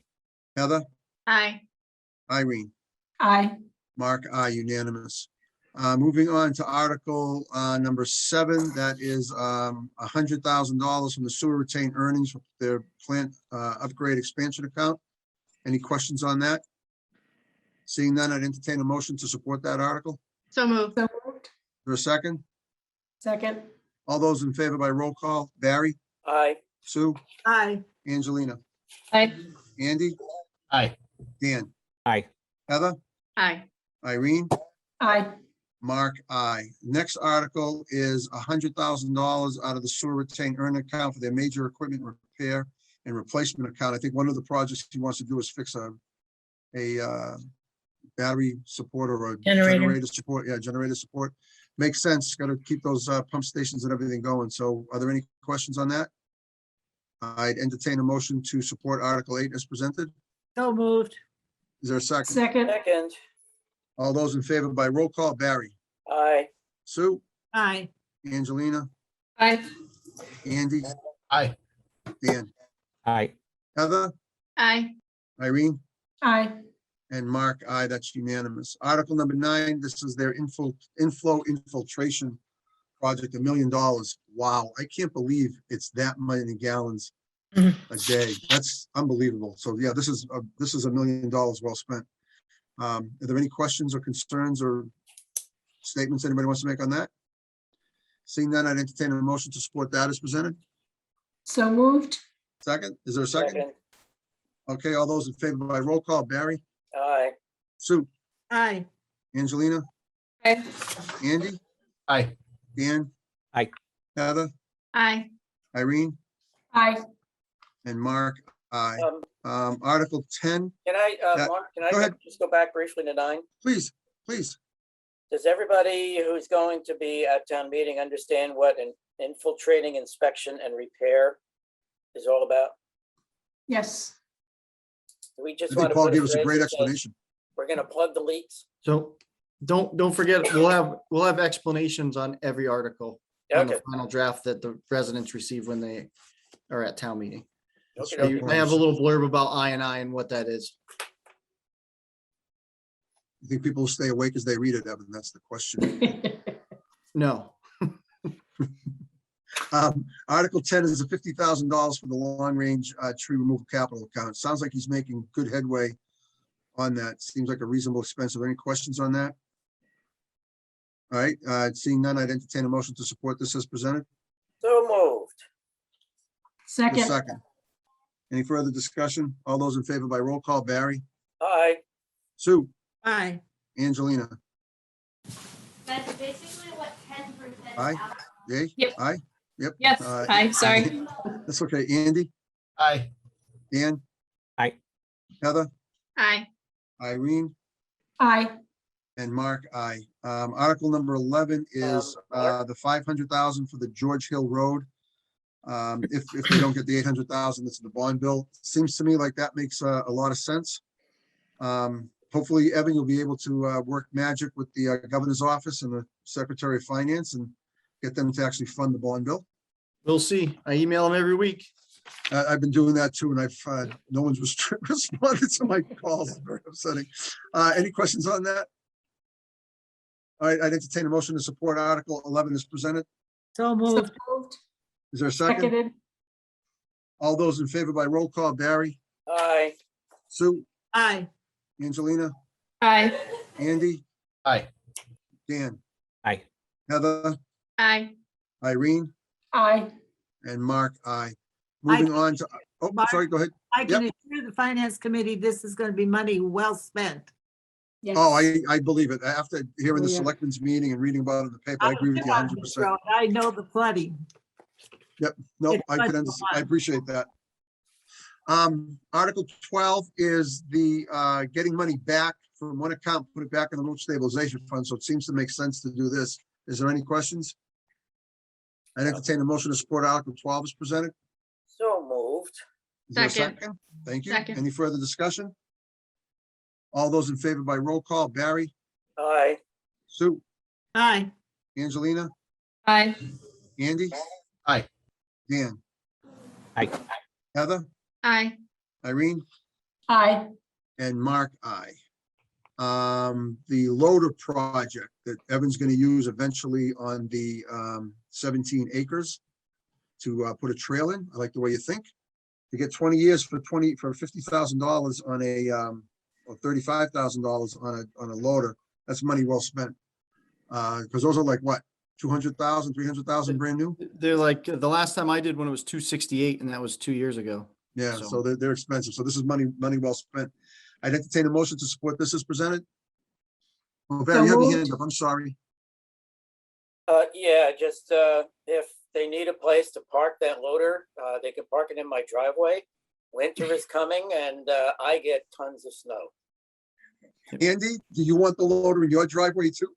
Heather, Aye. Irene, Aye. Mark, aye, unanimous. Moving on to Article number 7, that is $100,000 from the sewer retained earnings for their plant upgrade expansion account. Any questions on that? Seeing none, I'd entertain a motion to support that article. So moved. So moved. Is there a second? Second. All those in favor by roll call, Barry, Aye. Sue, Aye. Angelina, Aye. Andy, Aye. Dan, Aye. Heather, Aye. Irene, Aye. Mark, aye. Next article is $100,000 out of the sewer retained earning account for their major equipment repair and replacement account. I think one of the projects he wants to do is fix a battery support or a generator support. Yeah, generator support. Makes sense. Got to keep those pump stations and everything going. So are there any questions on that? I'd entertain a motion to support Article 8 as presented. So moved. Is there a second? Second. Second. All those in favor by roll call, Barry, Aye. Sue, Aye. Angelina, Aye. Andy, Aye. Dan, Aye. Heather, Aye. Irene, Aye. and Mark, aye, that's unanimous. Article number 9, this is their inflow infiltration project, $1 million. Wow, I can't believe it's that many gallons a day. That's unbelievable. So yeah, this is $1 million well spent. Are there any questions or concerns or statements anybody wants to make on that? Seeing none, I'd entertain a motion to support that as presented. So moved. Second, is there a second? Second. Okay, all those in favor by roll call, Barry, Aye. Sue, Aye. Angelina, Aye. Andy, Aye. Dan. Aye. Heather, Aye. Irene, Aye. and Mark, aye. Um, Article 10, Can I, That- Mark, can go I ahead. just go back briefly to 9? please. Does everybody who's going to be at town meeting understand what an infiltrating inspection and repair is all about? Yes. Do we I just think want to Paul put gave us a great phrase that says, explanation. we're gonna plug the leaks? So don't forget, we'll have explanations on every article on Okay. the final draft that the residents receive when they are at town meeting. Okay, right. okay. I have a little blurb about I and what that is. You think people will stay awake as they read it, Evan? That's the question. No, Article 10 is a $50,000 for the long-range tree removal capital account. Sounds like he's making good headway on that. Seems like a reasonable expense. Are there any questions on that? All right, seeing none, I'd entertain a motion to support this as presented. So moved. The Second. second. Any further discussion? All those in favor by roll call, Barry, Aye. Sue, Aye. Angelina, That's basically what 10% Aye. yay? Yep. Aye? Yep. Yes, Uh, aye, sorry. That's okay. Andy, Aye. Dan? Aye. Heather, Aye. Irene, Aye. and Mark, aye. Article number 11 is the $500,000 for the George Hill Road. If they don't get the 800,000, that's in the bond bill. Seems to me like that makes a lot of sense. hopefully, Evan, you'll be able to work magic with the governor's office and the Secretary of Finance and get them to actually fund the bond bill. We'll see. I email them every week. I've been doing that too, and I've no one's responded to my calls. It's very upsetting. Any questions on that? All right, I'd entertain a motion to support Article 11 as presented. So moved. Is there a second? Seconded. All those in favor by roll call, Barry, Aye. Sue, Aye. Angelina, Aye. Andy, Aye. Dan, Aye. Heather, Aye. Irene, Aye. and Mark, aye. Moving on to, oh, Mark, sorry, go ahead. I can assure the finance committee, this is going to be money well spent. Yes. Oh, I believe it. After hearing the Yeah. selectmen's meeting and reading about it in the paper, I agree with you 100%. I know the flooding. Yep, no, It's I much could more understand. I fun. appreciate that. Article 12 is the getting money back from one account, put it back in the road stabilization fund, so it seems to make sense to do this. Is there any questions? I'd entertain a motion to support Article 12 as presented. So moved. Is there a Second. Thank you. Second. Any further discussion? All those in favor by roll call, Barry, Aye. Sue, Aye. Angelina, Aye. Andy? Aye. Dan? Aye. Heather, Aye. Irene, Aye. and Mark, aye. The loader project that Evan's gonna use eventually on the 17 acres to put a trail in. I like the way you think. To get 20 years for $50,000 on a or $35,000 on a loader, that's money well spent. Because those are like what, 200,000, 300,000 brand new? They're like, the last time I did one, it was 268 and that was 2 years ago. Yeah, So- so they're expensive. So this is money well spent. I'd entertain a motion to support this as presented. Oh, Barry, you have your moved. hand up. I'm sorry. Yeah, just, if they need a place to park that loader, they can park it in my driveway. Winter is coming and, I get tons of snow. Andy, do you want the loader in your driveway too?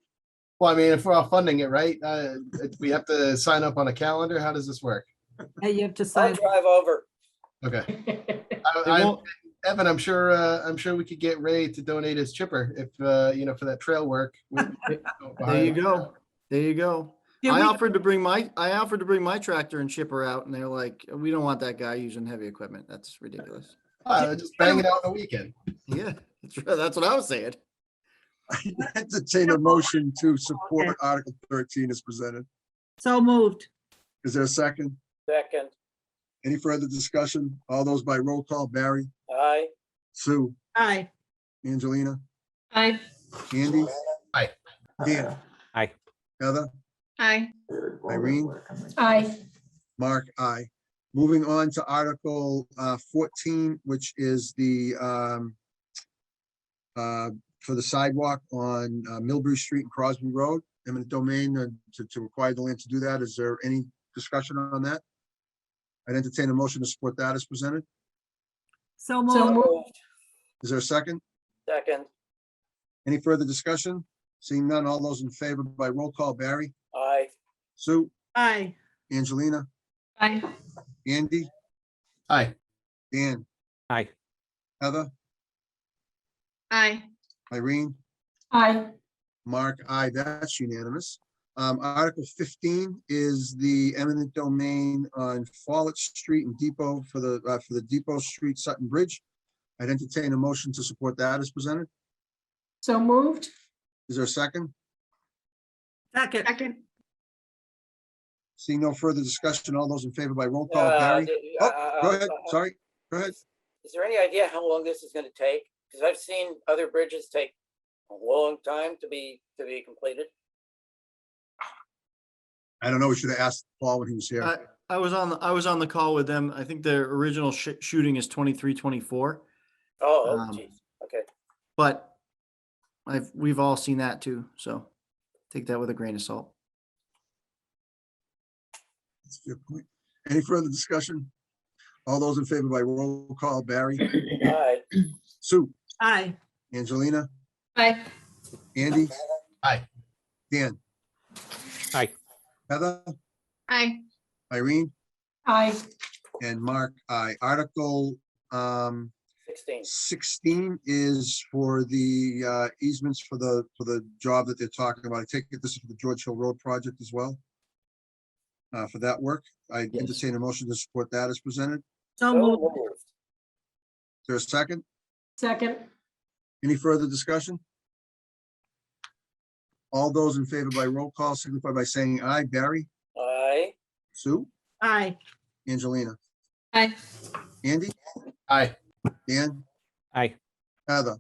Well, I mean, if we're all funding it, right? We have to sign up on a calendar. How does this work? Hey, you have to I'll sign. drive over. Okay. They won't- Evan, I'm sure we could get Ray to donate his chipper if, for that trail work. There you go. There you go. Can I we- offered to bring my tractor and chipper out and they're like, we don't want that guy using heavy equipment. That's ridiculous. Just bang it out on the weekend. Yeah, that's what I was saying. I entertain a motion to support Article 13 as presented. So moved. Is there a second? Second. Any further discussion? All those by roll call, Barry, Aye. Sue, Aye. Angelina, Aye. Andy? Aye. Dan? Aye. Heather, Aye. Irene, Aye. Mark, aye. Moving on to Article 14, which is the for the sidewalk on Millbury Street and Crosby Road, eminent domain to acquire the land to do that. Is there any discussion on that? I'd entertain a motion to support that as presented. So So moved. moved. Is there a second? Second. Any further discussion? Seeing none, all those in favor by roll call, Barry, Aye. Sue, Aye. Angelina, Aye. Andy, Aye. Dan, Aye. Heather, Aye. Irene, Aye. Mark, aye, that's unanimous. Article 15 is the eminent domain on Follett Street and Depot for the Depot Street Sutton Bridge. I'd entertain a motion to support that as presented. So moved. Is there a second? Second. Second. Seeing no further discussion, all those in favor by roll call, Uh, Barry? d- Oh, go ahead, sorry, go ahead. Is there any idea how long this is gonna take? Because I've seen other bridges take a long time to be completed. I don't know, we should have asked Paul when he was here. I was on the call with them. I think their original shooting is 23, 24, Oh, geez, okay. but we've all seen that too. So take that with a grain of salt. That's a good point. Any further discussion? All those in favor by roll call, Barry, Aye. Sue, Aye. Angelina, Aye. Andy? Aye. Dan? Aye. Heather, Aye. Irene, Aye. and Mark, aye. Article 16. 16 is for the easements for the job that they're talking about. I take it this is for the George Hill Road project as well. For that work, I Yes. entertain a motion to support that as presented. Is So So moved. moved. there a second? Second, Any further discussion? All those in favor by roll call signify by saying aye. Barry, Aye. Sue, Aye. Angelina, Aye. Andy, Aye. Dan, Aye. Heather,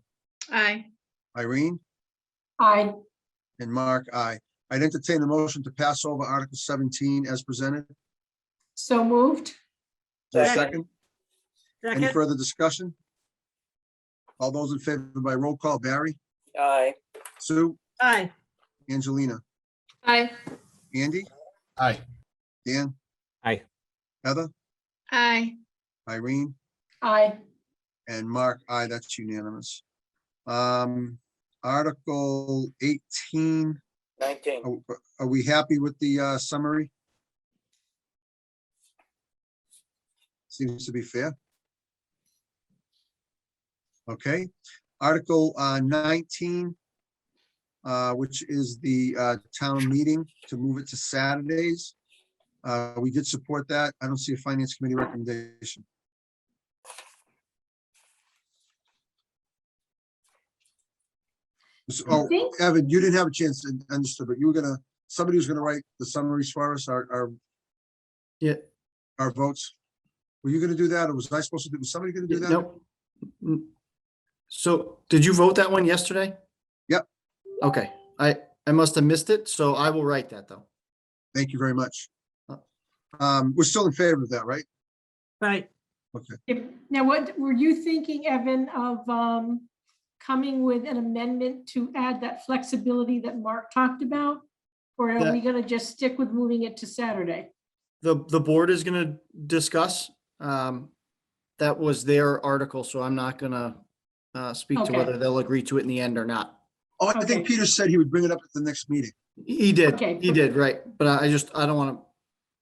Aye. Irene, aye. and Mark, aye. I'd entertain a motion to pass over Article 17 as presented. Is So moved. there a Second. second? Any Second. further discussion? All those in favor by roll call, Barry, Aye. Sue, Aye. Angelina, Aye. Andy, Aye. Dan. Aye. Heather, Aye. Irene, Aye. and Mark, aye, that's unanimous. Article 18, 19. are we happy with the summary? Seems to be fair. Okay, Article 19, which is the town meeting to move it to Saturdays. We did support that. I don't see a finance committee recommendation. Oh, think- Evan, you didn't have a chance to understand, but you were gonna, somebody was gonna write the summaries for us, Yeah, our votes. Were you gonna do that, or was I supposed to do, was somebody gonna do that? nope. So did you vote that one yesterday? Yep. Okay, I must have missed it, so I will write that though. Thank you very much. Uh. We're still in favor of that, right? Right. Now, what were you thinking, Evan, of coming with an amendment to add that flexibility that Mark talked about? Or are we gonna just stick with moving it to Saturday? The board is gonna discuss. That was their article, so I'm not gonna speak to Okay. whether they'll agree to it in the end or not. Oh, I think Okay. Peter said he would bring it up at the next meeting. He did, Okay. he did, right, but I don't want to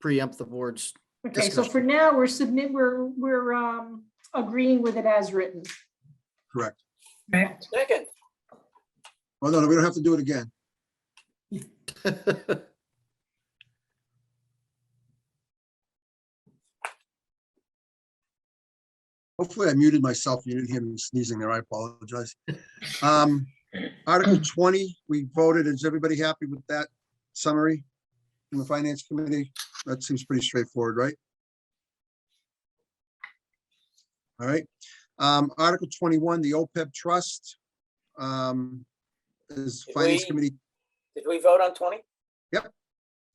preempt the board's. Okay, so for now, we're agreeing with it as written. Correct. Second. Oh, no, we don't have to do it again. Hopefully I muted myself. You didn't hear me sneezing there. I apologize. Article 20, we voted. Is everybody happy with that summary in the finance committee? That seems pretty straightforward, right? All right. Article 21, the OPEB trust. Is Did finance we- committee, Did we vote on 20? Yep.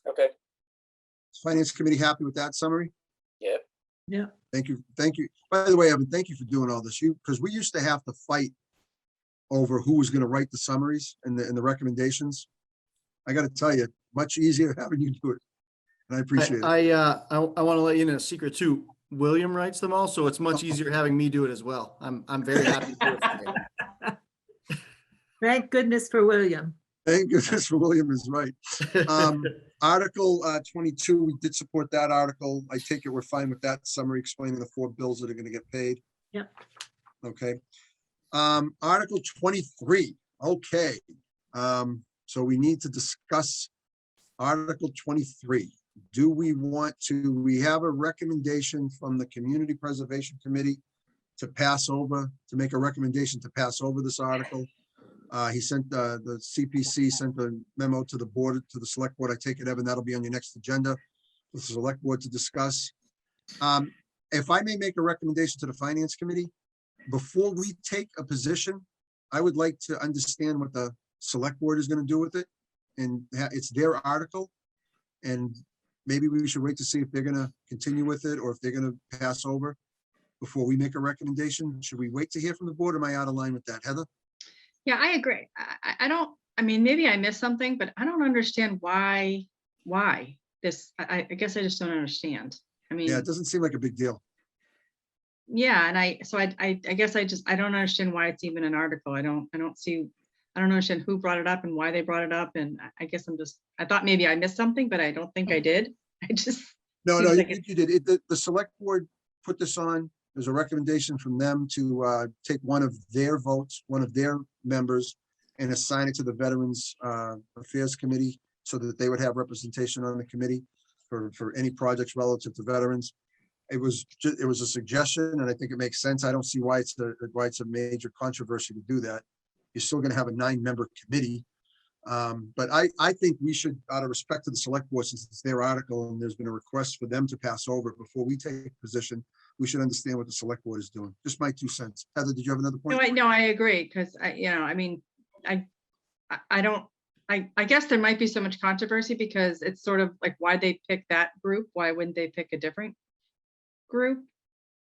Okay. is finance committee happy with that summary? Yep. Yeah. Thank you. Thank you. By the way, Evan, thank you for doing all this. Because we used to have to fight over who was going to write the summaries and the recommendations. I got to tell you, much easier having you do it. And I appreciate it. I want to let you in a secret too. William writes them all, so it's much easier having me do it as well. I'm very happy to do it for you. Thank goodness for William. Thank goodness for William is right. Article 22, we did support that article. I take it we're fine with that summary explaining the 4 bills that are going to get paid. Yep. Okay. Article 23, okay. So we need to discuss Article 23. Do we have a recommendation from the Community Preservation Committee to make a recommendation to pass over this article? He sent, the CPC sent a memo to the board, to the select board. I take it, Evan, that'll be on your next agenda. The select board to discuss. If I may make a recommendation to the finance committee, before we take a position, I would like to understand what the select board is going to do with it. And it's their article. And maybe we should wait to see if they're going to continue with it or if they're going to pass over before we make a recommendation. Should we wait to hear from the board? Or am I out of line with that, Heather? Yeah, I agree. I mean, maybe I missed something, but I don't understand why this, I guess I just don't understand. I mean, Yeah, it doesn't seem like a big deal. yeah, and I guess I don't understand why it's even an article. I don't understand who brought it up and why they brought it up. And I guess I thought maybe I missed something, but I don't think I did. I just. No, seems no, like you did. The select board put this on there's a recommendation from them to take one of their votes, one of their members, and assign it to the Veterans Affairs Committee so that they would have representation on the committee for any projects relative to veterans. It was a suggestion, and I think it makes sense. I don't see why it's a major controversy to do that. You're still going to have a 9-member committee. But I think we should, out of respect to the select board, since it's their article and there's been a request for them to pass over it before we take a position, we should understand what the select board is doing. Just my 2 cents. Heather, did you have another point? No, I agree, because I mean, I guess there might be so much controversy because it's sort of like why they pick that group. Why wouldn't they pick a different group?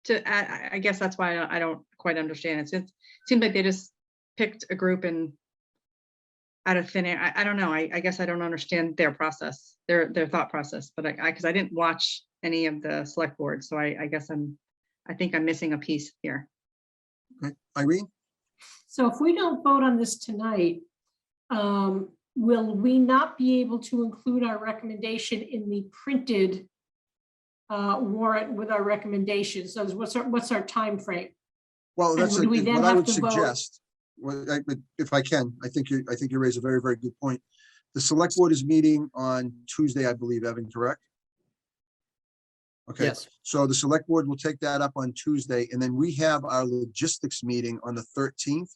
I guess that's why I don't quite understand it. It seems like they just picked a group and out of thin air. I don't know. I guess I don't understand their process, their thought process, but because I didn't watch any of the select board, so I guess I think I'm missing a piece here. Okay. Irene? So if we don't vote on this tonight, will we not be able to include our recommendation in the printed warrant with our recommendations? So what's our time frame? Well, that's do we then what I have would to vote? suggest. Well, if I can, I think you raise a very, very good point. The select board is meeting on Tuesday, I believe, Evan, correct? Okay, Yes. so the select board will take that up on Tuesday, and then we have our logistics meeting on the 13th.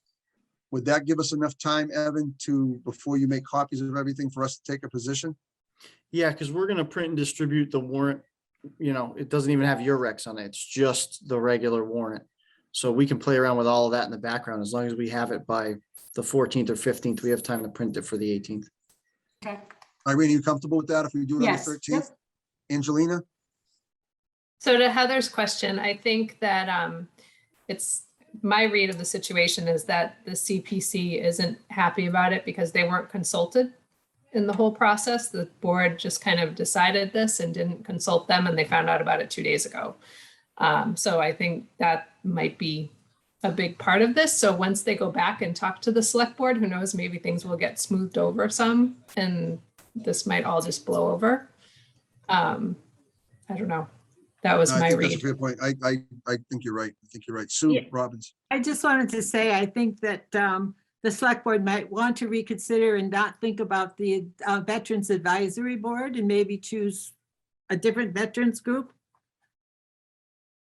Would that give us enough time, Evan, before you make copies of everything for us to take a position? Yeah, because we're gonna print and distribute the warrant. It doesn't even have your recs on it. It's just the regular warrant. So we can play around with all of that in the background. As long as we have it by the 14th or 15th, we have time to print it for the 18th. Okay. Irene, are you comfortable with that if we do it on the Yes. 13th? Yep. Angelina? So to Heather's question, I think that it's my read of the situation is that the CPC isn't happy about it because they weren't consulted in the whole process. The board just kind of decided this and didn't consult them, and they found out about it 2 days ago. So I think that might be a big part of this. So once they go back and talk to the select board, who knows, maybe things will get smoothed over some and this might all just blow over. I don't know. That was No, I my think that's a read. fair point. I think you're right. I think you're right. Sue Yeah. Robbins. I just wanted to say, I think that the select board might want to reconsider and not think about the Veterans Advisory Board and maybe choose a different veterans group.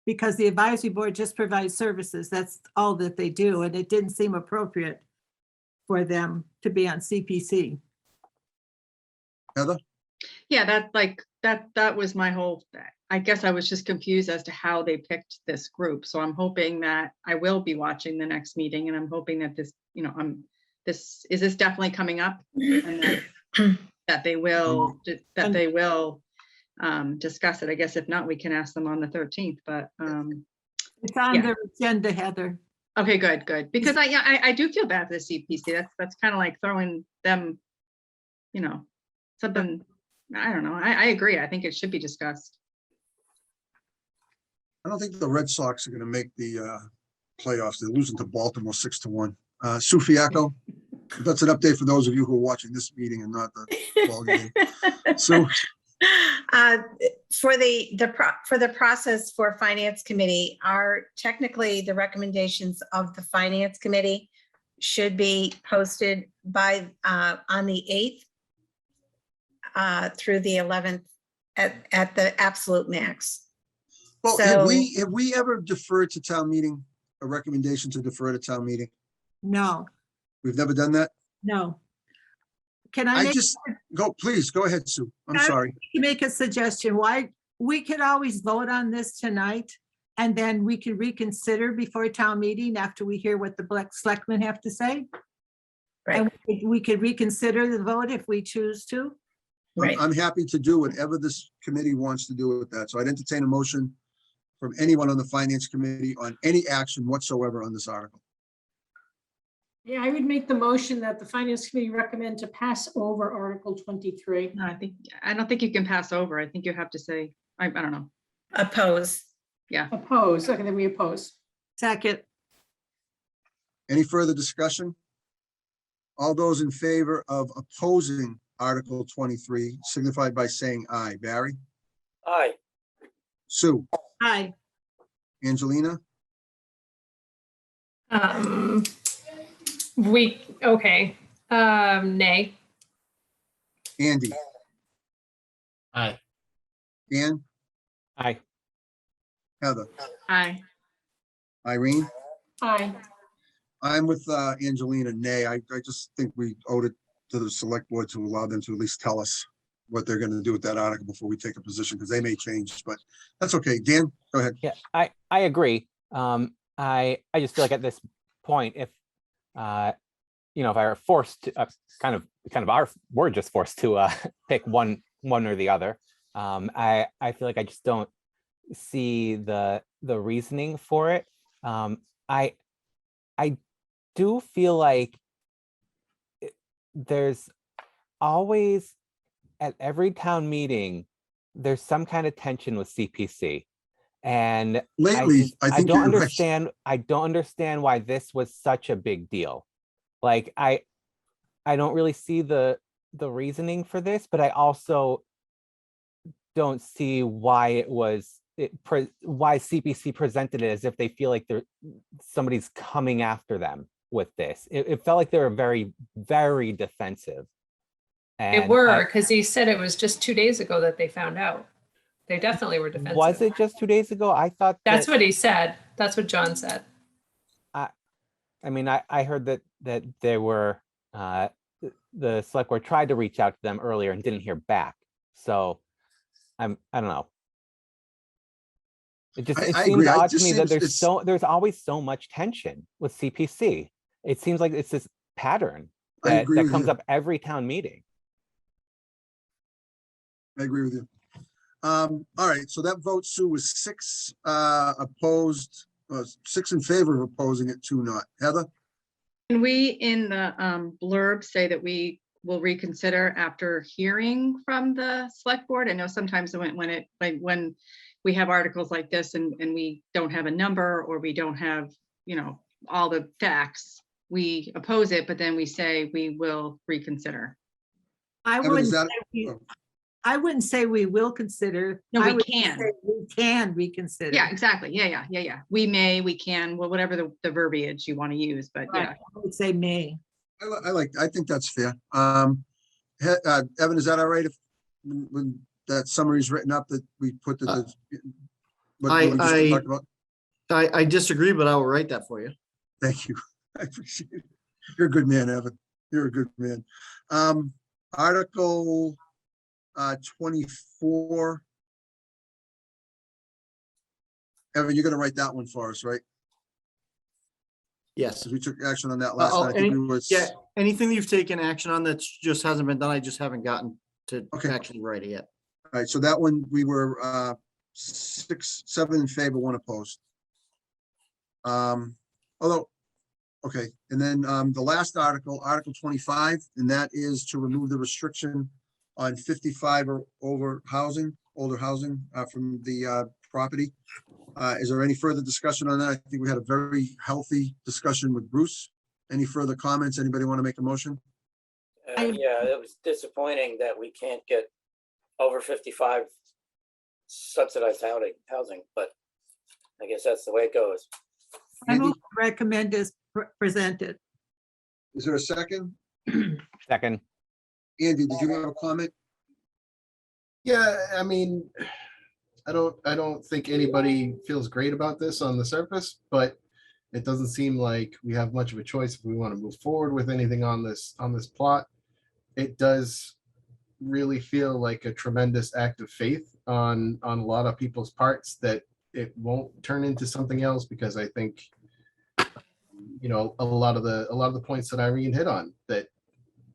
Because the advisory board just provides services. That's all that they do. And it didn't seem appropriate for them to be on CPC. Heather? Yeah, that was my whole, I guess I was just confused as to how they picked this group. So I'm hoping that I will be watching the next meeting, and I'm hoping that this, is this definitely coming up? And that they will, discuss it. I guess if not, we can ask them on the 13th, but It's on Yeah. their agenda, Heather. okay, good. Because I do feel bad for the CPC. That's kind of like throwing them, something, I don't know. I agree. I think it should be discussed. I don't think the Red Sox are going to make the playoffs. They're losing to Baltimore 6-1. Sue Fiacco, that's an update for those of you who are watching this meeting and not the ball game. So For the process for Finance Committee, technically the recommendations of the Finance Committee should be posted by on the 8th through the 11th at the absolute max. Well, So- have we ever deferred to town meeting, a recommendation to defer to town meeting? No, We've never done that? no. Can I Please, go ahead, Sue. I'm I- sorry. make a suggestion? Why, we could always vote on this tonight and then we can reconsider before town meeting after we hear what the Black Selectmen have to say. And we could reconsider the vote if we choose to. I'm happy to do whatever this committee wants to do with that. So I'd entertain a motion from anyone on the Finance Committee on any action whatsoever on this article. Yeah, I would make the motion that the Finance Committee recommend to pass over Article 23. No, I don't think you can pass over. I think you have to say, I don't know. Oppose. Yeah. Oppose. Okay, then we oppose. Second. Any further discussion? All those in favor of opposing Article 23 signified by saying aye. Barry? Aye. Sue? Aye. Angelina, Okay, nay. Andy, Aye. Dan, Aye. Heather, Aye. Irene. Aye. I'm with Angelina, nay. I just think we owed it to the select board to allow them to at least tell us what they're gonna do with that article before we take a position, because they may change, but that's okay. Dan, go ahead. Yeah, I agree. I just feel like at this point, if if I were forced to we're just forced to pick one or the other. I feel like I just don't see the reasoning for it. I do feel like there's always at every town meeting, there's some kind of tension with CPC. And Lately, I think don't you're right. understand. I don't understand why this was such a big deal. Like I don't really see the reasoning for this, but I also don't see why why CPC presented it as if they feel like somebody's coming after them with this. It felt like they were very, very defensive. It And were, because he said it was just 2 days ago that they found out. They definitely were defensive. Was it just 2 days ago? I thought That's what he said. That's what John said. I mean, I heard that they were the select board tried to reach out to them earlier and didn't hear back. So I don't know. It I seems agree. odd to Just me that seems there's always so much tension with CPC. It seems like it's this pattern I that agree with comes you. up every town meeting. I agree with you. All right, so that vote, Sue, was 6 opposed, 6 in favor of opposing it, 2 not. Heather? Can we, in the blurb, say that we will reconsider after hearing from the select board? I know sometimes when we have articles like this and we don't have a number, or we don't have, all the facts, we oppose it, but then we say we will reconsider. I Evan, wouldn't is that- say I wouldn't say we will consider. No, I we would can. say we can reconsider. Yeah, exactly. Yeah. We may, we can, well, whatever the verbiage you want to use, but yeah. Right, I would say may. I think that's fair. Evan, is that all right if when that summary is written up that we put what we just talked about? I disagree, but I will write that for you. Thank you. I appreciate it. You're a good man, Evan. You're a good man. Article 24. Evan, you're gonna write that one for us, right? Yes. Because we took action on that last Oh, night. I think we was, Yeah, anything that you've taken action on that just hasn't been done, I just haven't gotten to Okay. actually write it yet. All right, so that one, we were 7 in favor, 1 opposed. Although, okay, and then the last article, Article 25, and that is to remove the restriction on 55 or over housing, older housing from the property. Is there any further discussion on that? I think we had a very healthy discussion with Bruce. Any further comments? Anybody want to make a motion? Yeah, it was disappointing that we can't get over 55 subsidized housing, but I guess that's the way it goes. I move to recommend as presented. Is there a second? Second. Andy, did you have a comment? Yeah, I mean, I don't think anybody feels great about this on the surface, but it doesn't seem like we have much of a choice if we want to move forward with anything on this plot. It does really feel like a tremendous act of faith on a lot of people's parts that it won't turn into something else, because I think a lot of the points that Irene hit on, that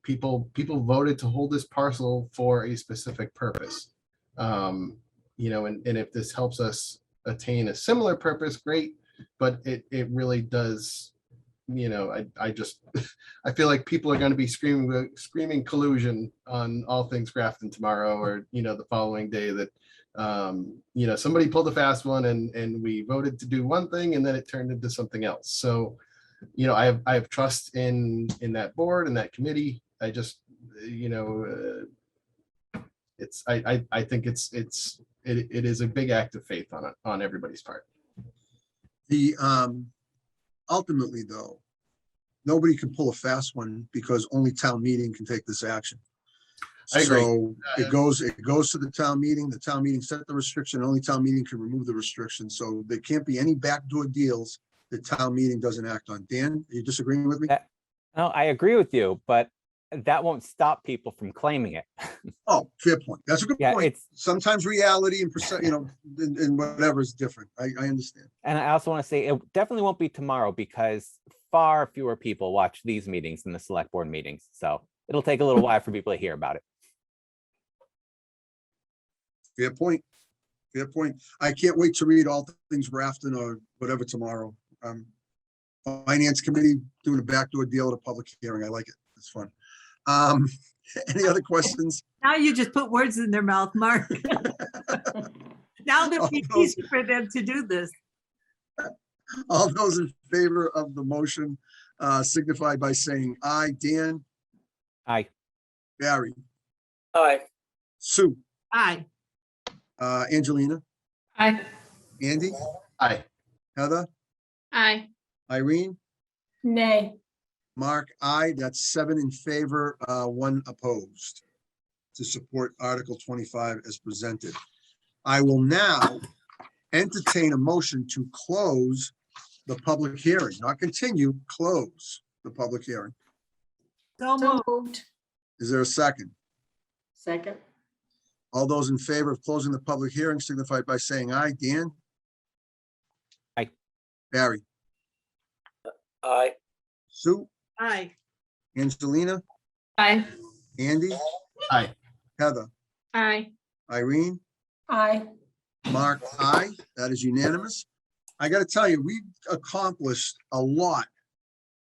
people voted to hold this parcel for a specific purpose. And if this helps us attain a similar purpose, great, but it really does, I just I feel like people are going to be screaming collusion on all things Grafton tomorrow, or the following day, that somebody pulled a fast one and we voted to do one thing and then it turned into something else. So I have trust in that board and that committee. I just I think it is a big act of faith on everybody's part. The, ultimately though, nobody can pull a fast one because only town meeting can take this action. I agree. So it goes to the town meeting set the restriction, only town meeting can remove the restriction. So there can't be any backdoor deals that town meeting doesn't act on. Dan, are you disagreeing with me? No, I agree with you, but that won't stop people from claiming it. Oh, fair point. That's a good Yeah, point. it's, Sometimes reality and percent, and whatever is different. I understand. and I also want to say it definitely won't be tomorrow because far fewer people watch these meetings than the select board meetings. So it'll take a little while for people to hear about it. Fair point. Fair point. I can't wait to read all things Grafton or whatever tomorrow. Finance committee doing a backdoor deal at a public hearing. I like it. It's fun. Any other questions? Now you just put words in their mouth, Mark. Now it'll be easy for them to do this. All those in favor of the motion signify by saying aye. Dan, Aye. Barry, Aye. Sue, Aye. Angelina, Aye. Andy, Aye. Heather, Aye. Irene, Nay. Mark, aye. That's 7 in favor, 1 opposed to support Article 25 as presented. I will now entertain a motion to close the public hearing, not continue, close the public hearing. So moved. Is there a second? Second. All those in favor of closing the public hearing signify by saying aye. Dan? Aye. Barry? Aye. Sue? Aye. Angelina? Aye. Andy? Aye. Heather? Aye. Irene? Aye. Mark, aye. That is unanimous. I gotta tell you, we've accomplished a lot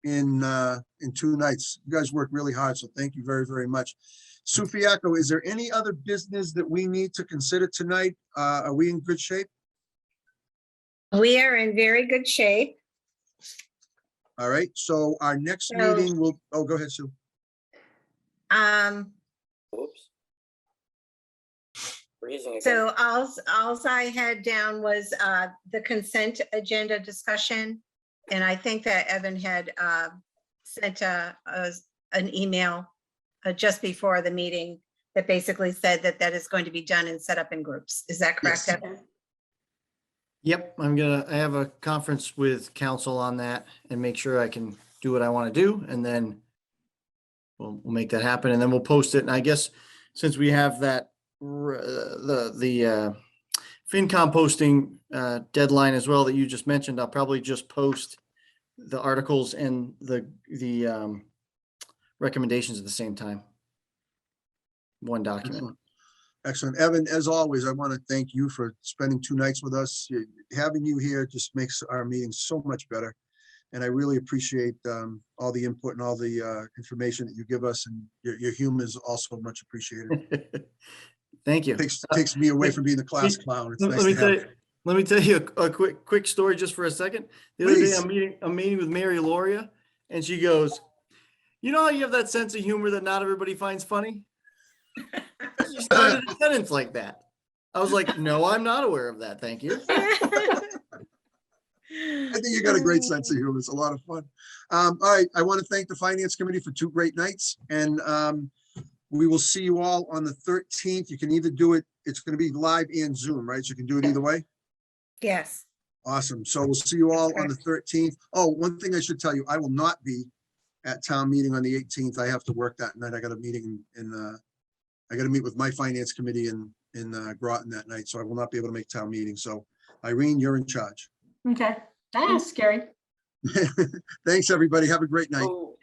in 2 nights. You guys worked really hard, so thank you very, very much. Sue Fiacco, is there any other business that we need to consider tonight? Are we in good shape? We are in very good shape. All right, so our next So- meeting will, oh, go ahead, Sue. Oops. Freezing again. So alls I had down was the consent agenda discussion. And I think that Evan had sent an email just before the meeting that basically said that that is going to be done and set up in groups. Is that correct, Yes. Evan? Yep, I have a conference with council on that and make sure I can do what I want to do, and then we'll make that happen, and then we'll post it. And I guess since we have that, the FinCom posting deadline as well that you just mentioned, I'll probably just post the articles and the recommendations at the same time. One document. Excellent. Excellent. Evan, as always, I want to thank you for spending 2 nights with us. Having you here just makes our meetings so much better. And I really appreciate all the input and all the information that you give us, and your humor is also much appreciated. Thank you. Takes me away from being the class clown. It's nice to have. Let me tell you a quick story just for a second. The other day, Please. I'm meeting with Mary Loria, and she goes, "You know how you have that sense of humor that not everybody finds funny?" She started a sentence like that. I was like, "No, I'm not aware of that. Thank you." I think you got a great sense of humor. It's a lot of fun. All right, I want to thank the Finance Committee for 2 great nights, and we will see you all on the 13th. You can either do it, it's going to be live and Zoom, right? So you can do it either way. Yes. Awesome. So we'll see you all on the 13th. Oh, one thing I should tell you, I will not be at town meeting on the 18th. I have to work that night. I got a meeting I got to meet with my Finance Committee in Groton that night, so I will not be able to make town meeting. So Irene, you're in charge. Okay. That's scary. Thanks, everybody. Have a great night. Who